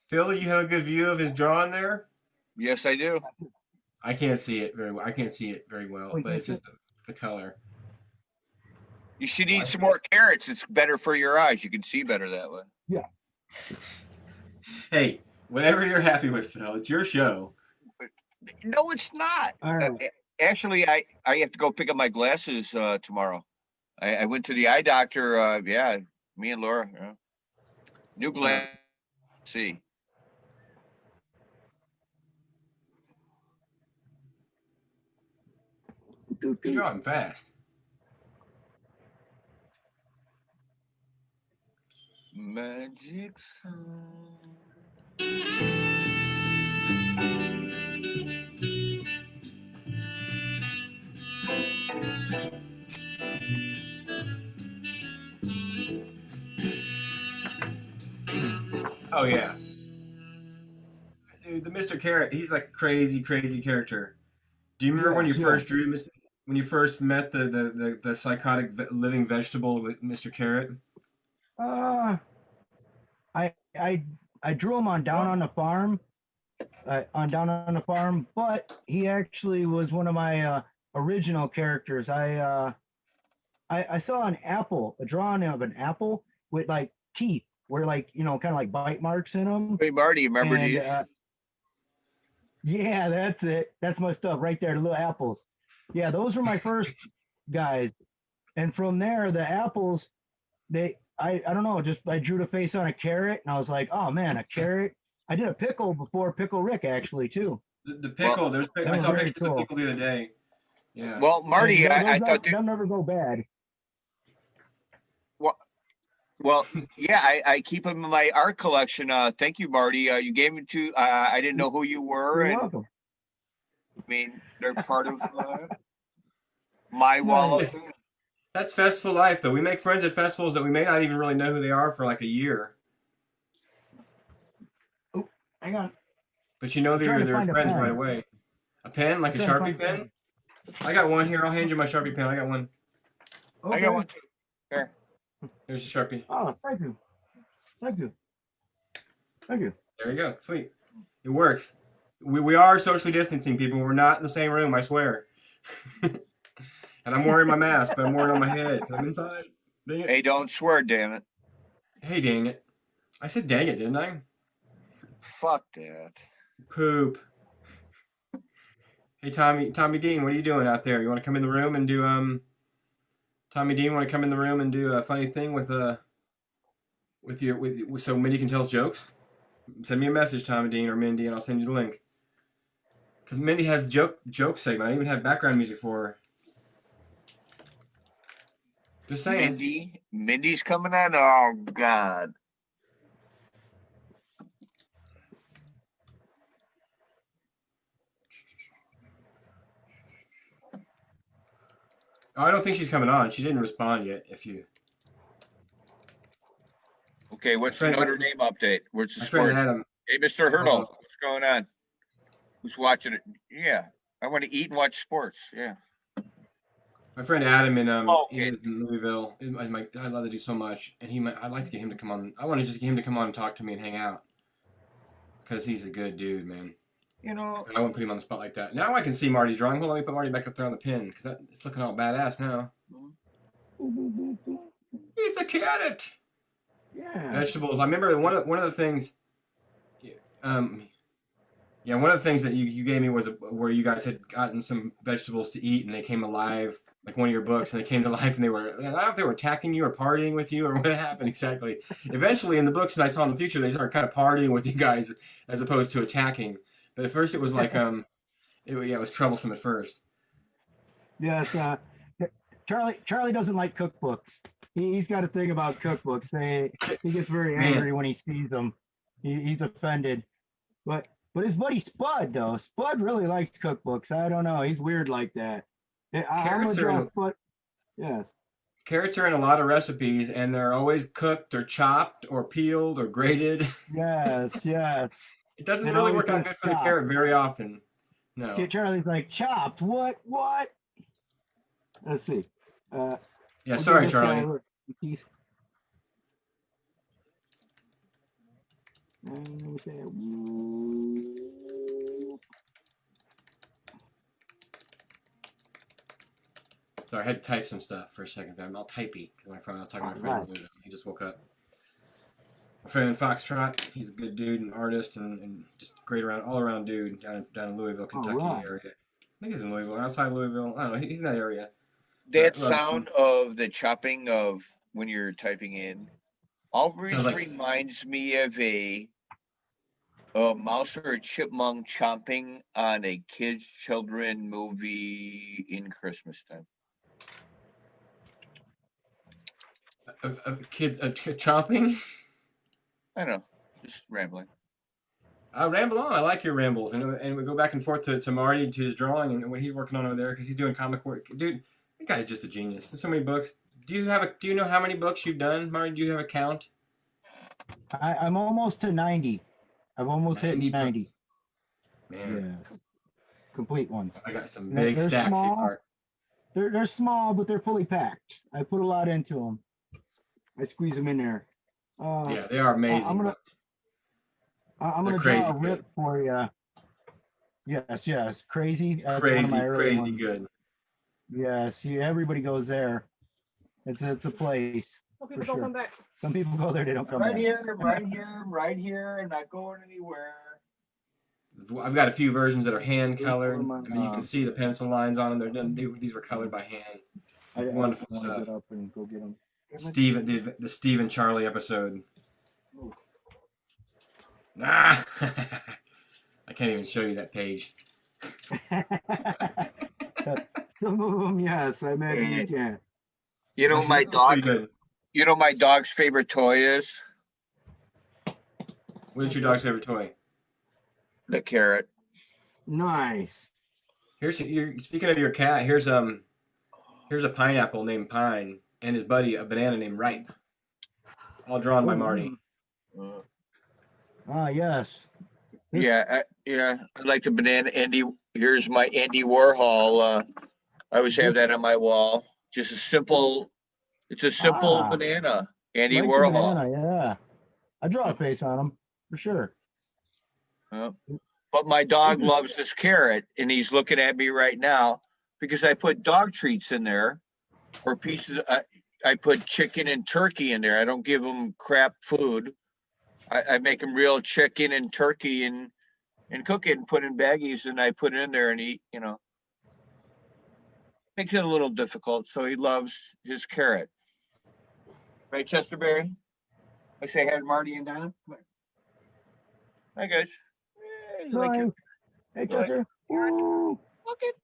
Phil, you have a good view of his drawing there? Yes, I do. I can't see it very well. I can't see it very well, but it's just the color. You should eat some more carrots. It's better for your eyes. You can see better that way. Yeah. Hey, whatever you're happy with, Phil, it's your show. No, it's not. All right. Actually, I have to go pick up my glasses tomorrow. I went to the eye doctor. Yeah, me and Laura. Yeah. New glasses. See. You're drawing fast. Magic song. Oh yeah. Dude, the Mr. Carrot, he's like a crazy, crazy character. Do you remember when you first drew, when you first met the psychotic living vegetable with Mr. Carrot? I drew him on Down on the Farm, but he actually was one of my original characters. I saw an apple, a drawing of an apple with like teeth, where like kind of like bite marks in them. Hey Marty, you remember these? Yeah, that's it. That's my stuff right there, the little apples. Yeah, those were my first guys. And from there, the apples, I don't know, just I drew the face on a carrot and I was like, oh man, a carrot. I did a pickle before Pickle Rick actually too. The pickle, I saw pictures of the pickle the other day. Yeah. Well, Marty, I thought they'll never go bad. Well, yeah, I keep them in my art collection. Thank you, Marty. You gave me two. I didn't know who you were. You're and welcome. I mean, they're part of my wall of fame. That's festival life, though. We make friends at festivals that we may not even really know who they are for like a year. Oh, hang on. But you know they're friends right away. A pen, like a Sharpie pen? I got one here. I'll hand you my Sharpie pen. I got one. Okay. I got one too. Here. There's a Sharpie. Oh, thank you. Thank you. Thank you. There you go. Sweet. It works. We are socially distancing, people. We're not in the same room, I swear. And I'm wearing my mask, but I'm wearing it on my head because I'm inside. Dang it. Hey, don't swear, damn it. Hey, dang it. I said dang it, didn't I? Fuck that. Poop. Hey, Tommy Dean, what are you doing out there? You want to come in the room and do Tommy Dean, want to come in the room and do a funny thing with so Mindy can tell us jokes? Send me a message, Tommy Dean or Mindy, and I'll send you the link. Because Mindy has joke segment. I even have background music for her. Just saying. Mindy's coming on. Oh God. Oh, I don't think she's coming on. She didn't respond yet. Okay, what's the Notre Dame update? Where's the My friend sports? Adam. Hey, Mr. Hurdle, what's going on? Who's watching it? Yeah, I want to eat and watch sports. Yeah. My friend Adam in okay. he lives in Louisville. I love to do so much, and I'd like to get him to come on. I want to just get him to come on and talk to me and hang out because he's a good dude, man. You know, and I won't put him on the spot like that. Now I can see Marty's drawing. Hold on, let me put Marty back up there on the pin because it's looking all badass now. It's a carrot. Yeah. Vegetables. I remember one of the things. Yeah, one of the things that you gave me was where you guys had gotten some vegetables to eat and they came alive, like one of your books, and they came to life and I don't know if they were attacking you or partying with you or what happened exactly. Eventually, in the books that I saw in the future, they started kind of partying with you guys as opposed to attacking. But at first, it was like it was troublesome at first. Yes, Charlie doesn't like cookbooks. He's got a thing about cookbooks. He gets very Man. angry when he sees them. He's offended. But his buddy Spud though, Spud really likes cookbooks. I don't know. He's weird like that. I'm gonna draw Spud. Yes. Carrots are in a lot of recipes, and they're always cooked or chopped or peeled or grated. Yes. Yes. It doesn't It really always work out says good for the chopped. carrot very often. No. Charlie's like chopped. What? Let's see. Yeah, I'll sorry, give this guy Charlie. a look. Let me see. Sorry, I had to type some stuff for a second there. I'm all typey because I was talking to my friend. Alright. He just woke up. My friend Foxtrot, he's a good dude, an artist, and just great all around dude down in Louisville, Kentucky Alright. area. I think he's in Louisville, outside Louisville. I don't know. He's in that area. That Look. sound of the chopping of when you're typing in always Sounds like- reminds me of a mouse or a chipmunk chomping on a kids' children movie in Christmas time. A kid chomping? I don't know, just rambling. Ramble on. I like your rambles, and we go back and forth to Marty, to his drawing and what he's working on over there because he's doing comic work. Dude, that guy's just a genius. There's so many books. Do you know how many books you've done, Marty? Do you have a count? I'm almost to 90. I've almost hit 90. Man, Yes. Complete ones. I got some They're big stacks small. here. They're small, but they're fully packed. I put a lot into them. I squeeze them in there. Yeah, they are amazing I'm gonna- books. I'm They're gonna draw crazy a rip for you. Yes, crazy. That's one of my early Crazy ones. good. Yes, everybody goes there. It's a place. Some people For don't sure. come back. Some people go there, they don't come Right back. here, and not going anywhere. I've got a few versions that are hand colored. I my- mean, you can see the pencil lines on them. They're done. These were colored by hand. Wonderful I wanna stuff. get up and go get them. The Steve and Charlie episode. Ah! I can't even show you that page. Some of them, yes, I imagine you can. You know, my Pretty dog. good. You know, my dog's favorite toy is What is your dog's favorite toy? the carrot. Nice. Speaking of your cat. Here's a pineapple named Pine and his buddy a banana named Ripe. All drawn by Marty. Ah, yes. Yeah, I like the banana. Here's my Andy Warhol. I always have that on my wall. Just a simple. It's a simple banana. Andy Like the Warhol. banana, yeah. I draw a face on them for sure. But my dog loves this carrot, and he's looking at me right now because I put dog treats in there, or pieces. I put chicken and turkey in there. I don't give him crap food. I make him real chicken and turkey and cook it and put in baggies, and I put it in there and eat. You know, makes it a little difficult. So he loves his carrot, right, Chesterberry? I say hi to Marty and Donna. Come here. Hi guys. Hey, you like Hi. it? Hey, Chester. Ooh. Look it.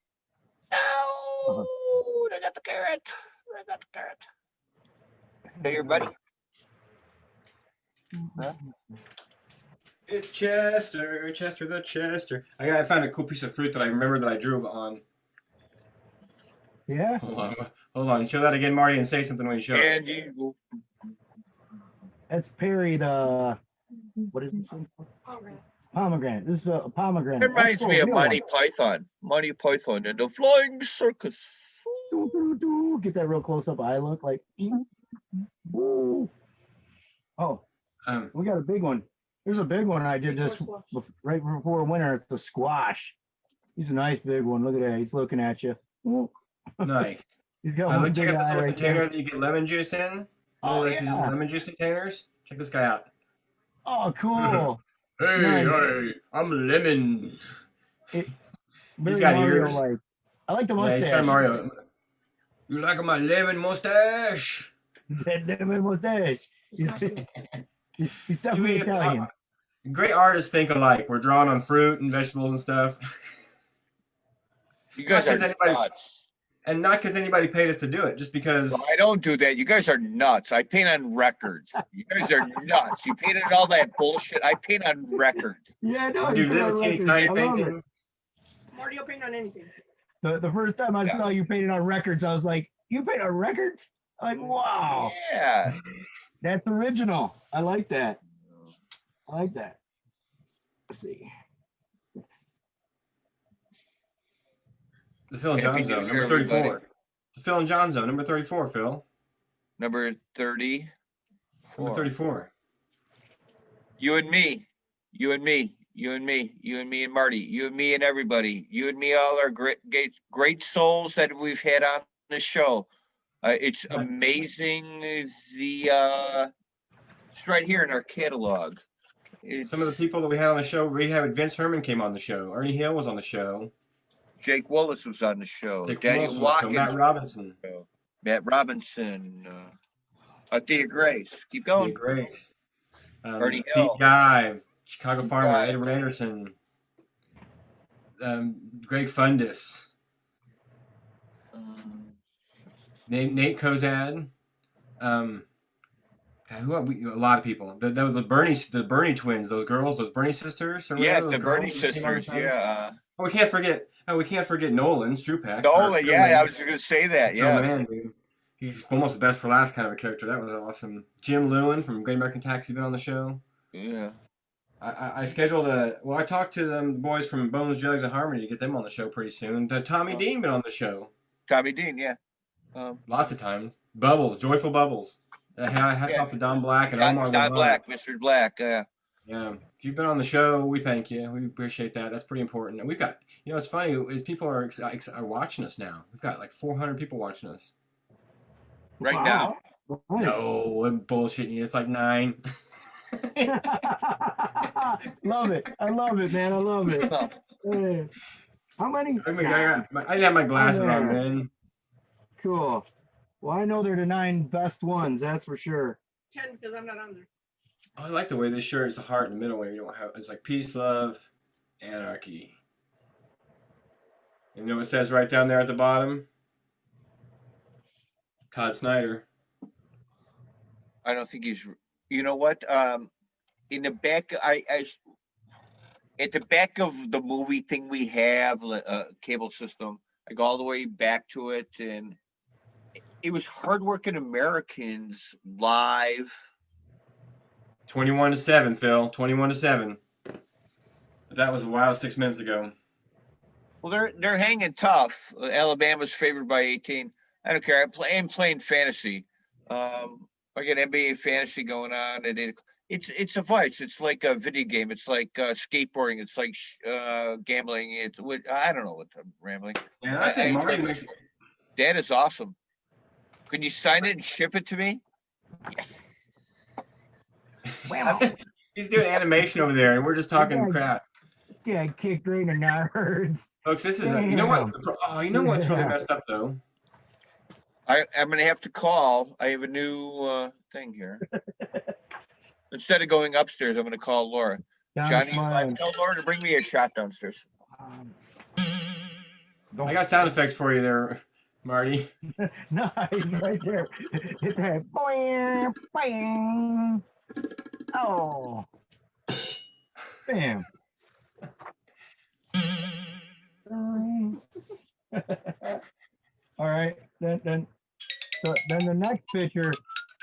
Oh, I got the carrot. Hey, your buddy. It's Chester the Chester. I found a cool piece of fruit that I remember that I drew on. Yeah. Hold on. Show that again, Marty, and say something when you show it. And you, That's Perry the, what is this thing? Pomegranate. This is a pomegranate. it reminds me of Monty. Monty Python and the Flying Circus. Get that real close up. I look like. Ooh. Oh, we got a big one. There's a big one I did this right before winter. It's the squash. He's a nice big one. Look at that. He's looking at you. Ooh. Nice. He's got I one looked big at this eye little right container there. that you get lemon juice in. Oh, Like these yeah. lemon juice containers. Check this guy out. Oh, cool. Hey, Nice. hey, I'm lemon. Very got Mario ears. like. I like the Yeah, mustache. he's got a Mario. You like my lemon mustache? That lemon mustache. He's definitely We- Italian. Great artists think alike. We're drawing on fruit and vegetables and stuff. You guys Does are anybody- nuts. And not because anybody paid us to do it, just because. Well, I don't do that. You guys are nuts. I paint on records. You guys are nuts. You painted all that bullshit. I paint on records. Yeah, no, I you do put on little teeny records. tiny I love it. paintings. Marty will paint on anything. The first time I Yeah. saw you painted on records, I was like, you paint on records? I'm like, wow, Yeah. that's original. I like that. I like that. Let's see. The Phil and Happy Jon New Zone, Year, number 34. everybody. The Phil and Jon Zone, number 34, Phil. Number 30. Number 34. You and me. You and me. You and me. You and me and Marty. You and me and everybody. You and me, all our great souls that we've had on the show. It's amazing. It's right here in our catalog. Some of the people that we had on the show, we had Vince Herman came on the show. Ernie Hill was on the show. Jake Willis was on the show. Dick Daniel Wilson was on the show. Watkins. Matt Robinson. Matt Robinson. Thea Grace. Keep going. Dick Grace. Ernie Pete Hill. Dive. Chicago Farmer. Dive. Ed Anderson. Greg Fundis. Nate Kozad. Who are we? A lot of people. The Bernie twins, those girls, those Bernie sisters. Or Yes, whatever, the those Bernie girls that came on the sisters. show. Yeah. Oh, we can't forget. Oh, we can't forget Nolan Strupak. Nolan. Yeah, I was going to say that. Oh Yeah. man, dude. He's almost the best for last kind of a character. That was awesome. Jim Lewin from Great American Taxi been on the show. Yeah. I scheduled I talked to them boys from Bones, Jugs, and Harmony to get them on the show pretty soon. Tommy Dean been on the show. Tommy Dean. Yeah. Lots of times. Bubbles, Joyful Bubbles. Hats off to Don Black and Omar Don Lamont. Black, Mr. Black. Yeah. If you've been on the show, we thank you. We appreciate that. That's pretty important. And we've got, what's funny is people are watching us now. We've got like 400 people watching us. Right now. Nice. No, I'm bullshitting you. It's like 9. Love it. I love it, man. I love it. Hey. How many? I didn't have my glasses on, man. Cool. Well, I know they're the 9 best ones, that's for sure. 10 because I'm not on there. I like the way this shirt is a heart in the middle where you don't have, it's like peace, love, anarchy. You know what it says right down there at the bottom? Todd Snyder. I don't think he's. You know what? In the back, at the back of the movie thing we have, cable system. I go all the way back to it, and it was Hardworking Americans live. 21-7, Phil. 21-7. But that was a wild 6 minutes ago. Well, they're hanging tough. Alabama's favored by 18. I don't care. I'm playing fantasy. I got NBA fantasy going on, and it's a vice. It's like a video game. It's like skateboarding. It's like gambling. I don't know what I'm rambling. And I think Marty makes. That is awesome. Can you sign it and ship it to me? Yes. He's doing animation over there, and we're just talking crap. Yeah, kicked right in the nerds. Look, this is you know what? You know what's really messed up though. I'm gonna have to call. I have a new thing here. Instead of going upstairs, I'm gonna call Laura. Johnny, tell Laura to bring me a shot downstairs. I got sound effects for you there, Marty. Nice, right there. Hit that. Boing, boing. Oh. Bam. All right. Then the next picture,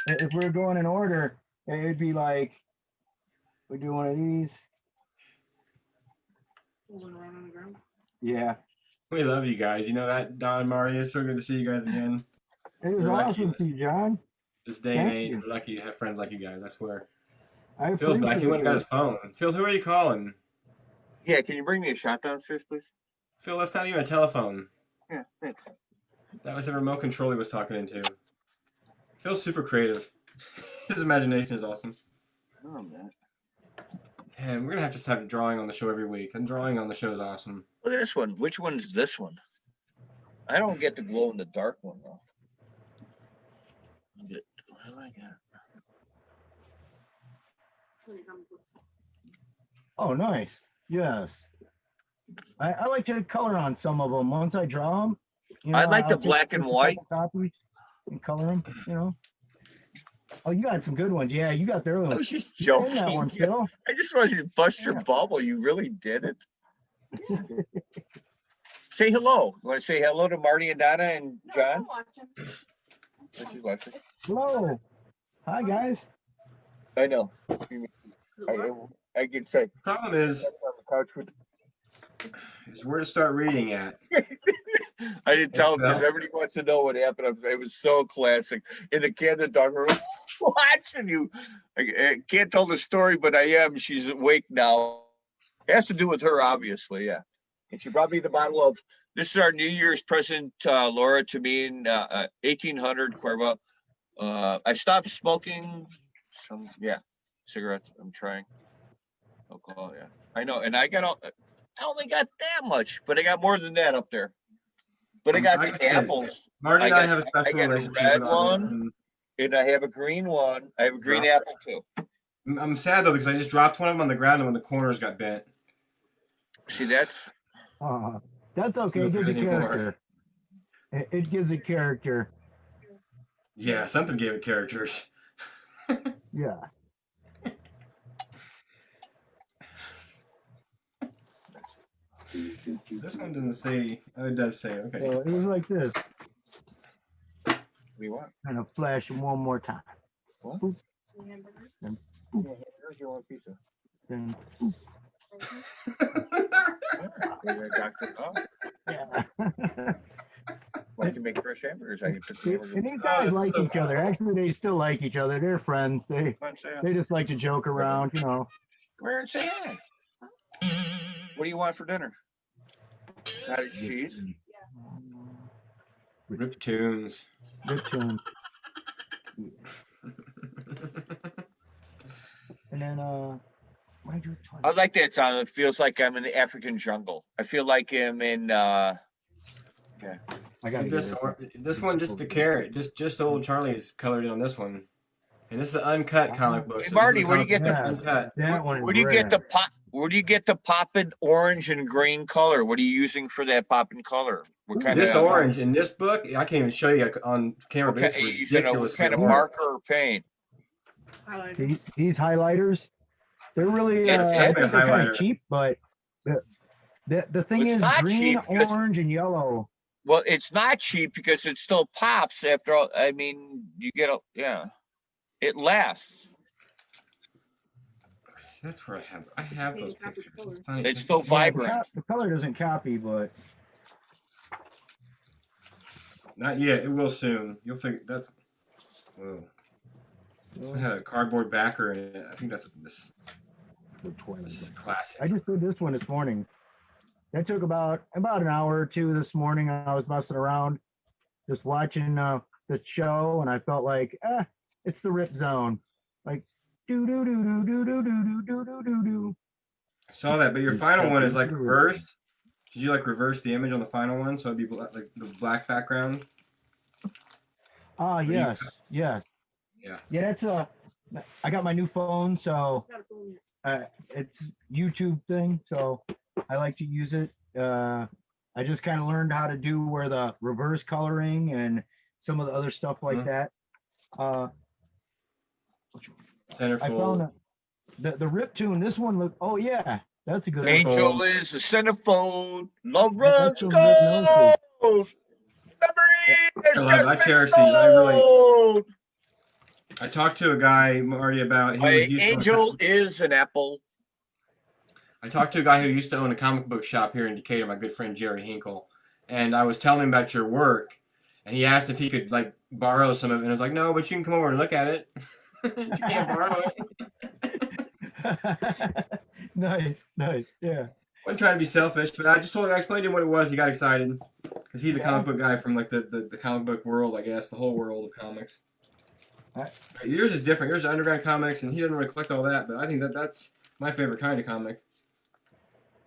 if we're going in order, it'd be like we do one of these. Rolling around on the ground. Yeah. We love you guys. You know that, Don and Marty. It's so good to see you guys again. It was awesome to see you, John. This day and age, we're lucky to have friends like you guys. I swear. Phil's back. He went and got his phone. Phil, who are you calling? Yeah, can you bring me a shot downstairs, please? Phil, that's not even a telephone. Yeah, thanks. That was a remote control he was talking into. Phil's super creative. His imagination is awesome. Oh, man. And we're going to have a drawing on the show every week. And drawing on the show is awesome. Look at this one. Which one's this one? I don't get the glow in the dark one, though. What do I got? Oh, nice. Yes. I like to color on some of them. Once I draw them, You know, I like the I'll take black and just a white. couple copies and color them. You know. Oh, you got some good ones. Yeah, you got the early I one. was just You're in that joking. one, Phil. I just wanted to bust your Yeah. bubble. You really did it. Say hello. You want to say hello to Marty and Donna and John? This is watching. Hello. Hi, guys. I know. I get sick. Problem is On the couch with. where to start reading at. I didn't tell him because Well. everybody wants to know what happened. It was so classic. In the Canada dog room, watching you. I can't tell the story, but I am. She's awake now. It has to do with her, obviously, yeah. And she brought me the bottle of, this is our New Year's present, Laura, to me in 1800 Cuerva. I stopped smoking some, cigarettes. I'm trying. Alcohol, yeah. I know. And I only got that much, but I got more than that up there. But I got the apples. Marty and I have a I special got a relationship. red with our- one, and I have a green one. I have a green Drop apple too. I'm sad though because I just dropped one of them on the ground and when the corners got bent. See, that's That's okay. It gives it Anymore. character. It gives it character. Yeah, something gave it characters. Yeah. This one doesn't say. Oh, it does say. Okay. So it was like this. what do you want? Kind of flash them one more time. What? Boop. Yeah, Then, here's your one pizza. then, Dr. Oh, yeah. well, I can make fresh hamburgers. I can put the And these hamburgers. guys Oh, like so each other. Actually, they still like each other. They're friends. They Come on, say hi. they just like to joke around, you know. Come here and say hi. What do you want for dinner? Cottage cheese. Rip tunes. Good tune. And then why'd you I like that sound. It feels like I'm in the African jungle. I feel like I'm in. I got This one just the carrot. Just old Charlie's colored in on this one. And this is an uncut comic book. Hey, so Marty, this is a where do you comic get book the- uncut? That one. Where do you get the pop? Where do you get the poppin' orange and green color? What are you using for that poppin' color? What kind This of orange in this book, I can't even show you on camera, but what it's kind, you know, what ridiculous. kind of marker or paint? These highlighters, they're really It's I think they're kind highlighter. of cheap, but the thing It's is not green, cheap because- orange, and yellow. Well, it's not cheap because it still pops after all. I mean, you get a it lasts. That's where I have those pictures. It's funny. It's still Yeah, vibrant. the color doesn't copy, but Not yet. It will soon. You'll figure. That's. Whoa. This one had a cardboard backer in it. I think that's this. This is classic. I just did this one this morning. That took about an hour or two this morning. I was messing around, just watching the show, and I felt like, it's the Rip Zone, like do do do do do do do do do do do. I saw that, but your final one is like reversed. Did you like reverse the image on the final one so it'd be like the black background? Ah, do you yes, yes. Yeah. Yeah, that's I got my new phone, so it's YouTube thing, so I like to use it. I just kind of learned how to do where the reverse coloring and some of the other stuff like that. I Centerfold. found the Rip tune. This one look. Oh yeah, that's a good one. Angel is a centerfold. Love That's runs from Rip gold. Memory I cherish these. I talked to a guy, Marty, about Angel is an apple. I talked to a guy who used to own a comic book shop here in Decatur, my good friend Jerry Hinkle, and I was telling him about your work, and he asked if he could like borrow some of it, and I was like, no, but you can come over and look at it. You can't borrow it. Nice, yeah. I wasn't trying to be selfish, but I explained to him what it was. He got excited because he's a comic book guy from like the comic book world, I guess, the whole world of comics. Yours is different. Yours is underground comics, and he doesn't really collect all that, but I think that's my favorite kind of comic.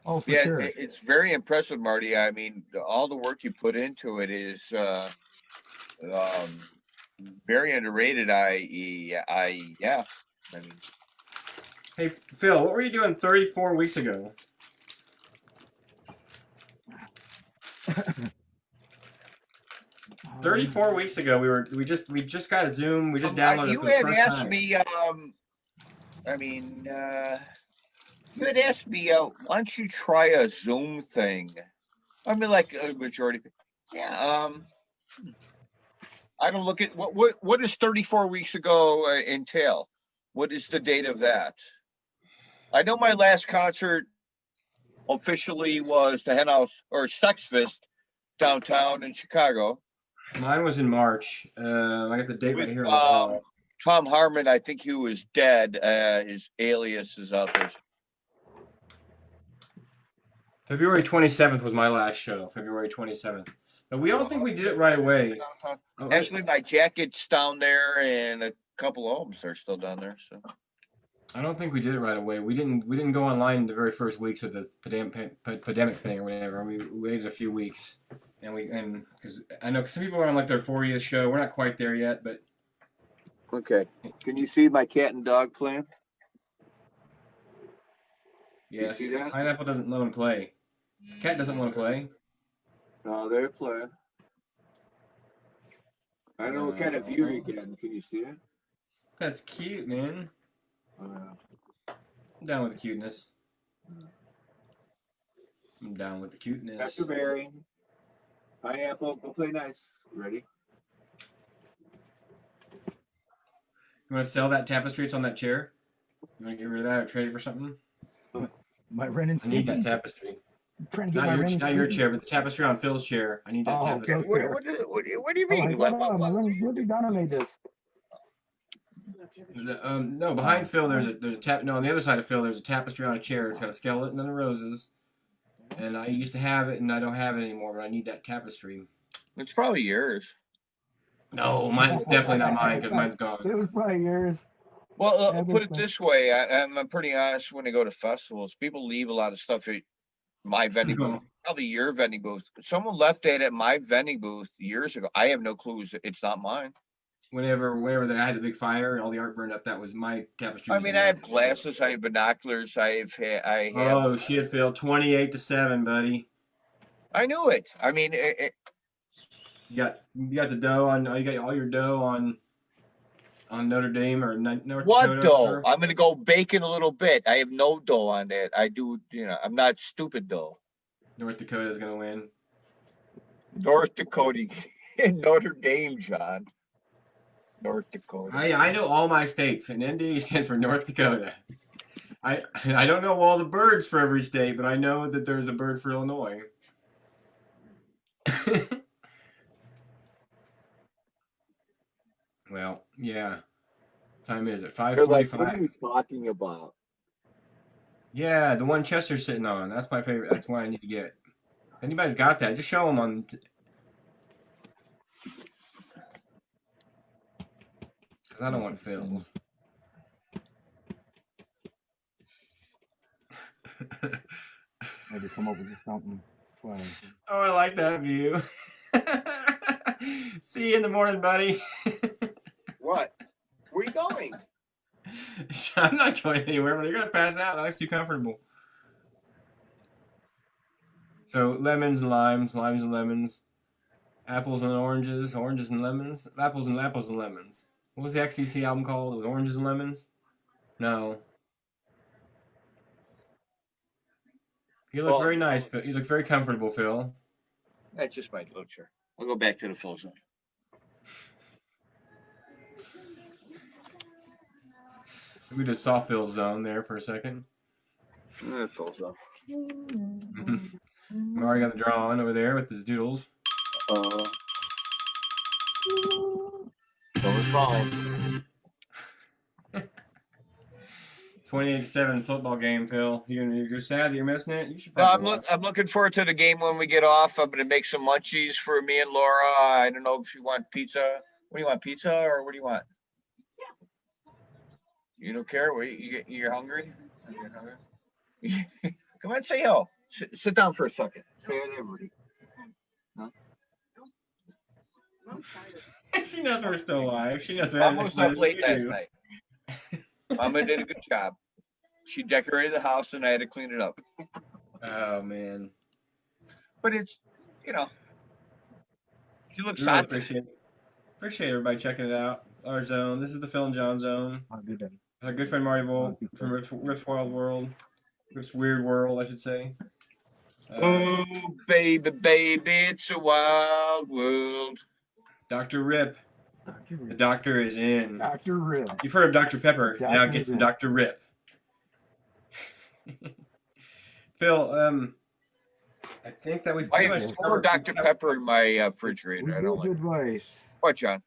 Oh, for Yeah, sure. it's very impressive, Marty. I mean, all the work you put into it is very underrated. Yeah. I mean, Hey, Phil, what were you doing 34 weeks ago? 34 weeks ago, we just got a Zoom. We just downloaded it You for the had first asked time. me. You had asked me, why don't you try a Zoom thing? I mean, like a majority. Yeah. I don't look at what does 34 weeks ago entail? What is the date of that? I know my last concert officially was the Henhouse or Sex Fest downtown in Chicago. Mine was in March. I got the date right With here on the wall. Tom Harmon, I think he was dead. His alias is out there. February 27th was my last show. February 27th. But we don't think we did it right away. Oh, Actually, my jacket's down there, and a couple albums are still down there. So I don't think we did it right away. We didn't go online the very first weeks of the pandemic thing or whatever. We waited a few weeks, and because I know some people are on like their 40th show. We're not quite there yet, but okay. Can you see my cat and dog playing? yes, You see that? Pineapple doesn't let him play. Cat doesn't want to play. No, they're playing. I don't know what kind of view you're getting. Can you see it? That's cute, man. I'm down with the cuteness. I'm down with the cuteness. Dr. Berry. Pineapple, go play nice. Ready? You want to sell that tapestry? It's on that chair. You want to get rid of that or trade it for something? My Ren and I need that Stimpy. tapestry. Trying to get my Ren and Not your Stimpy. chair, but the tapestry on Phil's chair. I need that Oh, tapestry. okay. What do you Oh, mean? I thought, my Ren and Stimpy, Donna made this. No, behind Phil there's a tap. No, on the other side of Phil there's a tapestry on a chair. It's got a skeleton and the roses. And I used to have it, and I don't have it anymore. But I need that tapestry. It's probably yours. No, mine's definitely not mine because mine's gone. It was probably yours. Well, Yeah, put it but- this way. I'm pretty honest when they go to festivals. People leave a lot of stuff at my vending booth. Probably your vending booth. Someone left it at my vending booth years ago. I have no clues. It's not mine. Whenever I had the big fire and all the art burned up, that was my tapestry. I mean, I have glasses. I have binoculars. I have. Oh shit, Phil! 28-7, buddy. I knew it. I mean, You got the dough on. You got all your dough on Notre Dame or North what Dakota, dough? or- I'm gonna go bake in a little bit. I have no dough on that. I do. I'm not stupid though. North Dakota is gonna win. North Dakota, Notre Dame, John. North Dakota. I know all my states, and ND stands for North Dakota. I don't know all the birds for every state, but I know that there's a bird for Illinois. Well, yeah. Time is it? They're like, 5:45. what are you talking about? Yeah, the one Chester's sitting on. That's my favorite. That's one I need to get. If anybody's got that, just show them on. Because I don't want Phil's. Maybe come up with something. That's why. Oh, I like that view. See you in the morning, buddy. What? Where are you going? I'm not going anywhere, but you're going to pass out. That's too comfortable. So, lemons and limes, limes and lemons, apples and oranges, oranges and lemons, apples and lemons. What was the XTC album called? It was Oranges and Lemons? No. You look very nice, Phil. You look very comfortable, Phil. That's just my little chair. I'll go back to the full zone. We just saw Phil's zone there for a second. Full zone. We already got the drawing over there with his doodles. So it's fine. 28-7 football game, Phil. You're sad that you're missing it? You should No, probably watch. I'm looking forward to the game when we get off. I'm gonna make some munchies for me and Laura. I don't know if you want pizza. What do you want, pizza or what do you want? You don't care? You're hungry? You're hungry? Come on, say hello. Sit down for a second. Say hello, everybody. She knows we're still alive. She knows Mom was up late you last do. night. Mama did a good job. She decorated the house and I had to clean it up. Oh, man. But it's, She looks We really hot. appreciate everybody checking it out. Our zone. This is the film Jon Zone. Have a good day. Our good friend Marty Volpe from Rip's Wild World. Rip's Weird World, I should say. Oh, baby, baby, it's a wild world. Dr. Rip. Dr. The Rip. doctor is in. Dr. Rip. You've heard of Dr. Pepper. Doctor Now get is some in. Dr. Rip. Phil, I think that we've I pretty have much more Dr. Pepper in my refrigerator. I don't like. Advice. What, John?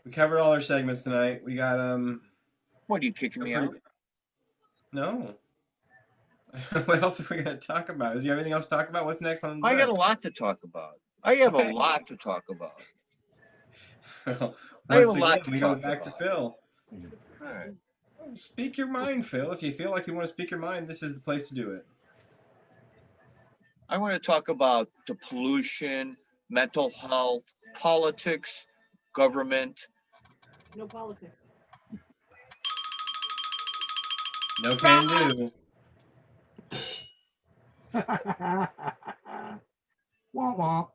we covered all our segments tonight. We got What, are you kicking me out? No. What else are we gonna talk about? Is there anything else to talk about? What's next on the I got a list? lot to talk about. I have Okay. a lot to talk about. Well, I have a once lot again, to we go talk back to about. Phil. All right. Speak your mind, Phil. If you feel like you want to speak your mind, this is the place to do it. I want to talk about the pollution, mental health, politics, government. No politics. No can do. Womp womp.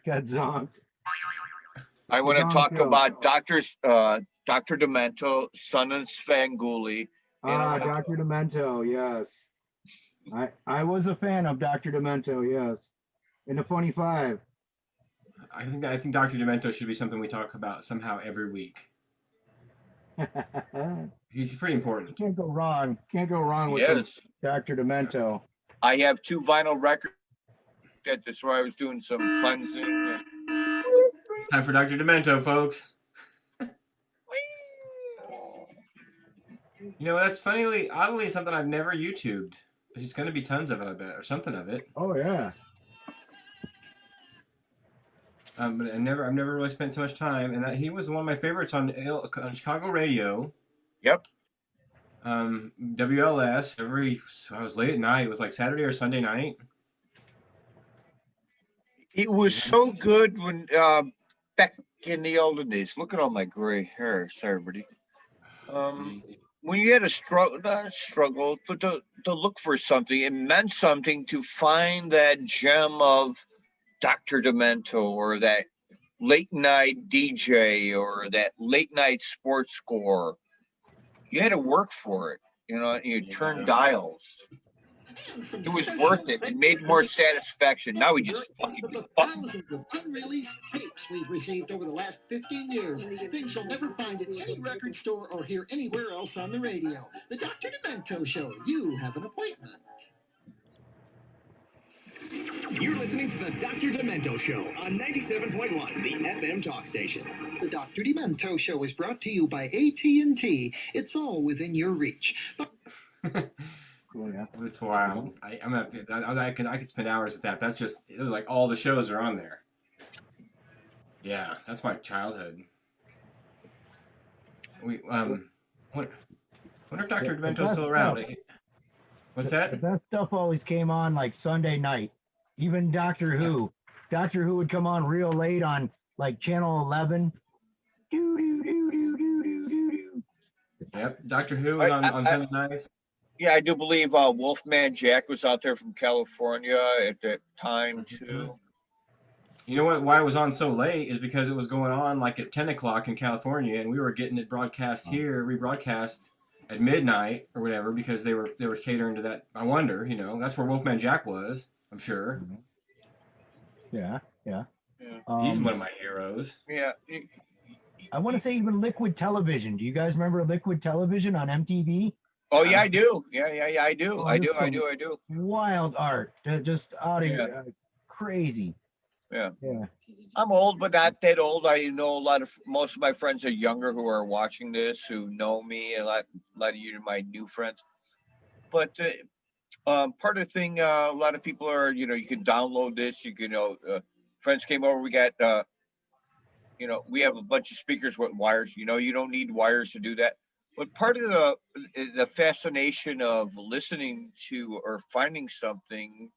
Got zonked. I want to Wrong talk show. about Dr. Demento, son of Svengoolie. Dr. Demento, yes. I was a fan of Dr. Demento, yes. In the Funny Five. I think Dr. Demento should be something we talk about somehow every week. He's pretty important. Can't go wrong. Can't go wrong with Yes, Dr. Demento. I have 2 vinyl records. That's where I was doing some cleansing. It's time for Dr. Demento, folks. You know, that's oddly something I've never YouTubed. There's going to be tons of it, I bet, or something of it. Oh yeah. But I've never really spent too much time, and he was one of my favorites on Chicago radio. Yep. WLS. I was late at night. It was like Saturday or Sunday night. It was so good when back in the olden days. Look at all my gray hair. Sorry, everybody. When you had a struggle, but to look for something, it meant something to find that gem of Dr. Demento or that late night DJ or that late night sports score. You had to work for it, you know. You turn dials. It was worth it. It made more satisfaction. Now we just fucking the do thousands of unreleased tapes we've received over the last 15 years. Things you'll never find at any record store or hear anywhere else on the radio. The Dr. Demento Show. You have an appointment. You're listening to the Dr. Demento Show on 97.1, the FM talk station. The Dr. Demento Show is brought to you by AT&T. It's all within your reach. Oh yeah. It's wild. I'm gonna have to. I could spend hours with that. That's just like all the shows are on there. Yeah, that's my childhood. Wonder if Dr. Demento's still around. What's that? The best stuff always came on like Sunday night. Even Doctor Who. Doctor Who would come on real late on like channel 11. Yep, Doctor Who was on Sunday nights. Yeah, I do believe Wolfman Jack was out there from California at that time too. You know what? Why it was on so late is because it was going on like at 10 o'clock in California, and we were getting it broadcast here, rebroadcast at midnight or whatever, because they were catering to that. I wonder, you know, that's where Wolfman Jack was. I'm sure. Yeah. He's one of my heroes. Yeah. I want to say even Liquid Television. Do you guys remember Liquid Television on MTV? Oh yeah, I do. Yeah, I do. Oh, I this do. Wild art. Just out of crazy. Yeah. Yeah. I'm old, but not that old. I know most of my friends are younger who are watching this, who know me, and a lot of you are my new friends. But part of the thing, a lot of people are, you know, you can download this. You can, friends came over. We got, we have a bunch of speakers with wires. You know, you don't need wires to do that. But part of the fascination of listening to or finding something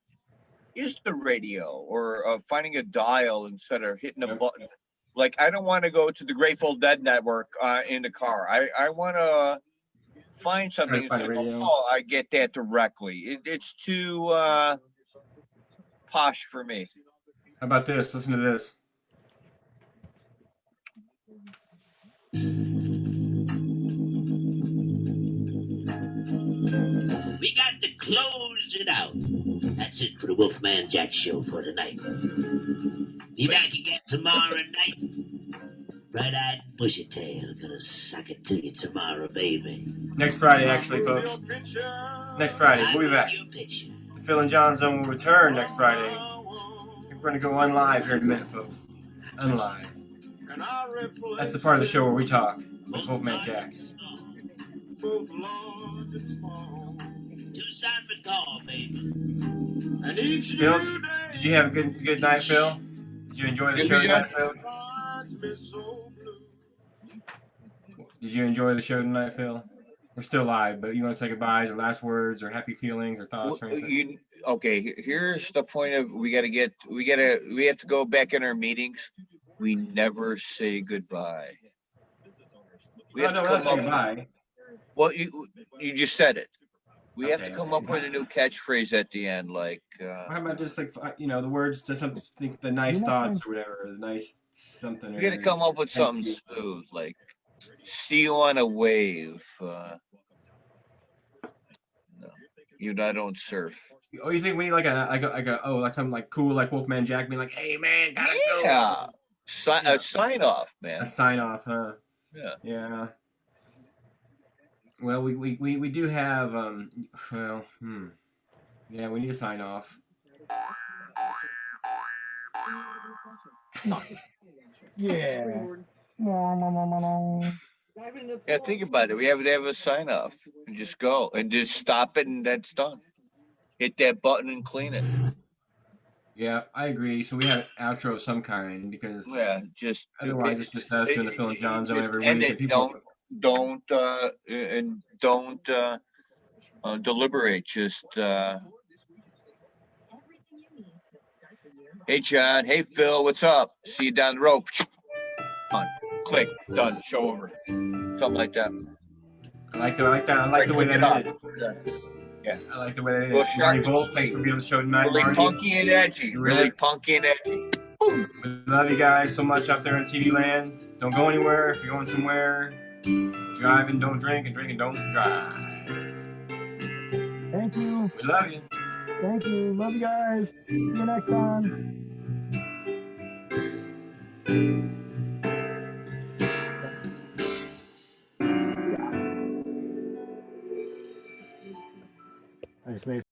is the radio, or finding a dial instead of hitting a button. Like, I don't want to go to the Grateful Dead network in the car. I want to find something and say, oh, I get that directly. It's too posh for me. How about this? Listen to this. We got to close it out. That's it for the Wolfman Jack show for tonight. Be back again tomorrow night. Bright-eyed and bushy-tail, gonna suck it to you tomorrow, baby. Next Friday, actually, folks. Next Friday, we'll be back. The Phil and Jon Zone will return next Friday. I think we're going to go unlive here in a minute, folks. Unlive. That's the part of the show where we talk with Wolfman Jack. Phil, did you have a good night, Phil? Did you enjoy the show tonight, Phil? Did you enjoy the show tonight, Phil? We're still live, but you want to say goodbyes or last words or happy feelings or thoughts or anything? Okay, here's the point of we have to go back in our meetings. We never say goodbye. We have to come up. Goodbye. Well, you just said it. We have to come up with a new catchphrase at the end, like. How about just like the words to something, the nice thoughts or whatever, the nice something. You got to come up with something smooth, like "See you on a wave." No, I don't surf. Oh, you think we need like something like cool, like Wolfman Jack being like, "Hey man, gotta go." Yeah, a sign off, man. A sign off, huh? Yeah. Yeah. Well, we do have yeah, we need to sign off. Yeah. Yeah, think about it. We have to have a sign off and just go and just stop it, and that's done. Hit that button and clean it. Yeah, I agree. So we have an outro of some kind because otherwise it's just us doing the Phil and Jon Zone every week. Don't deliberate. Just hey John, hey Phil, what's up? See you down the road. On, click, done, show over. Something like that. I like the way that ended. Yeah. I like the way that ended. Marty Volpe, thanks for being on the show tonight. Really Marty. punky and edgy. Really punky and edgy. We love you guys so much out there in TV land. Don't go anywhere. If you're going somewhere, drive and don't drink, and drink and don't drive. Thank you. We love you. Thank you. Love you guys. See you next time. I just made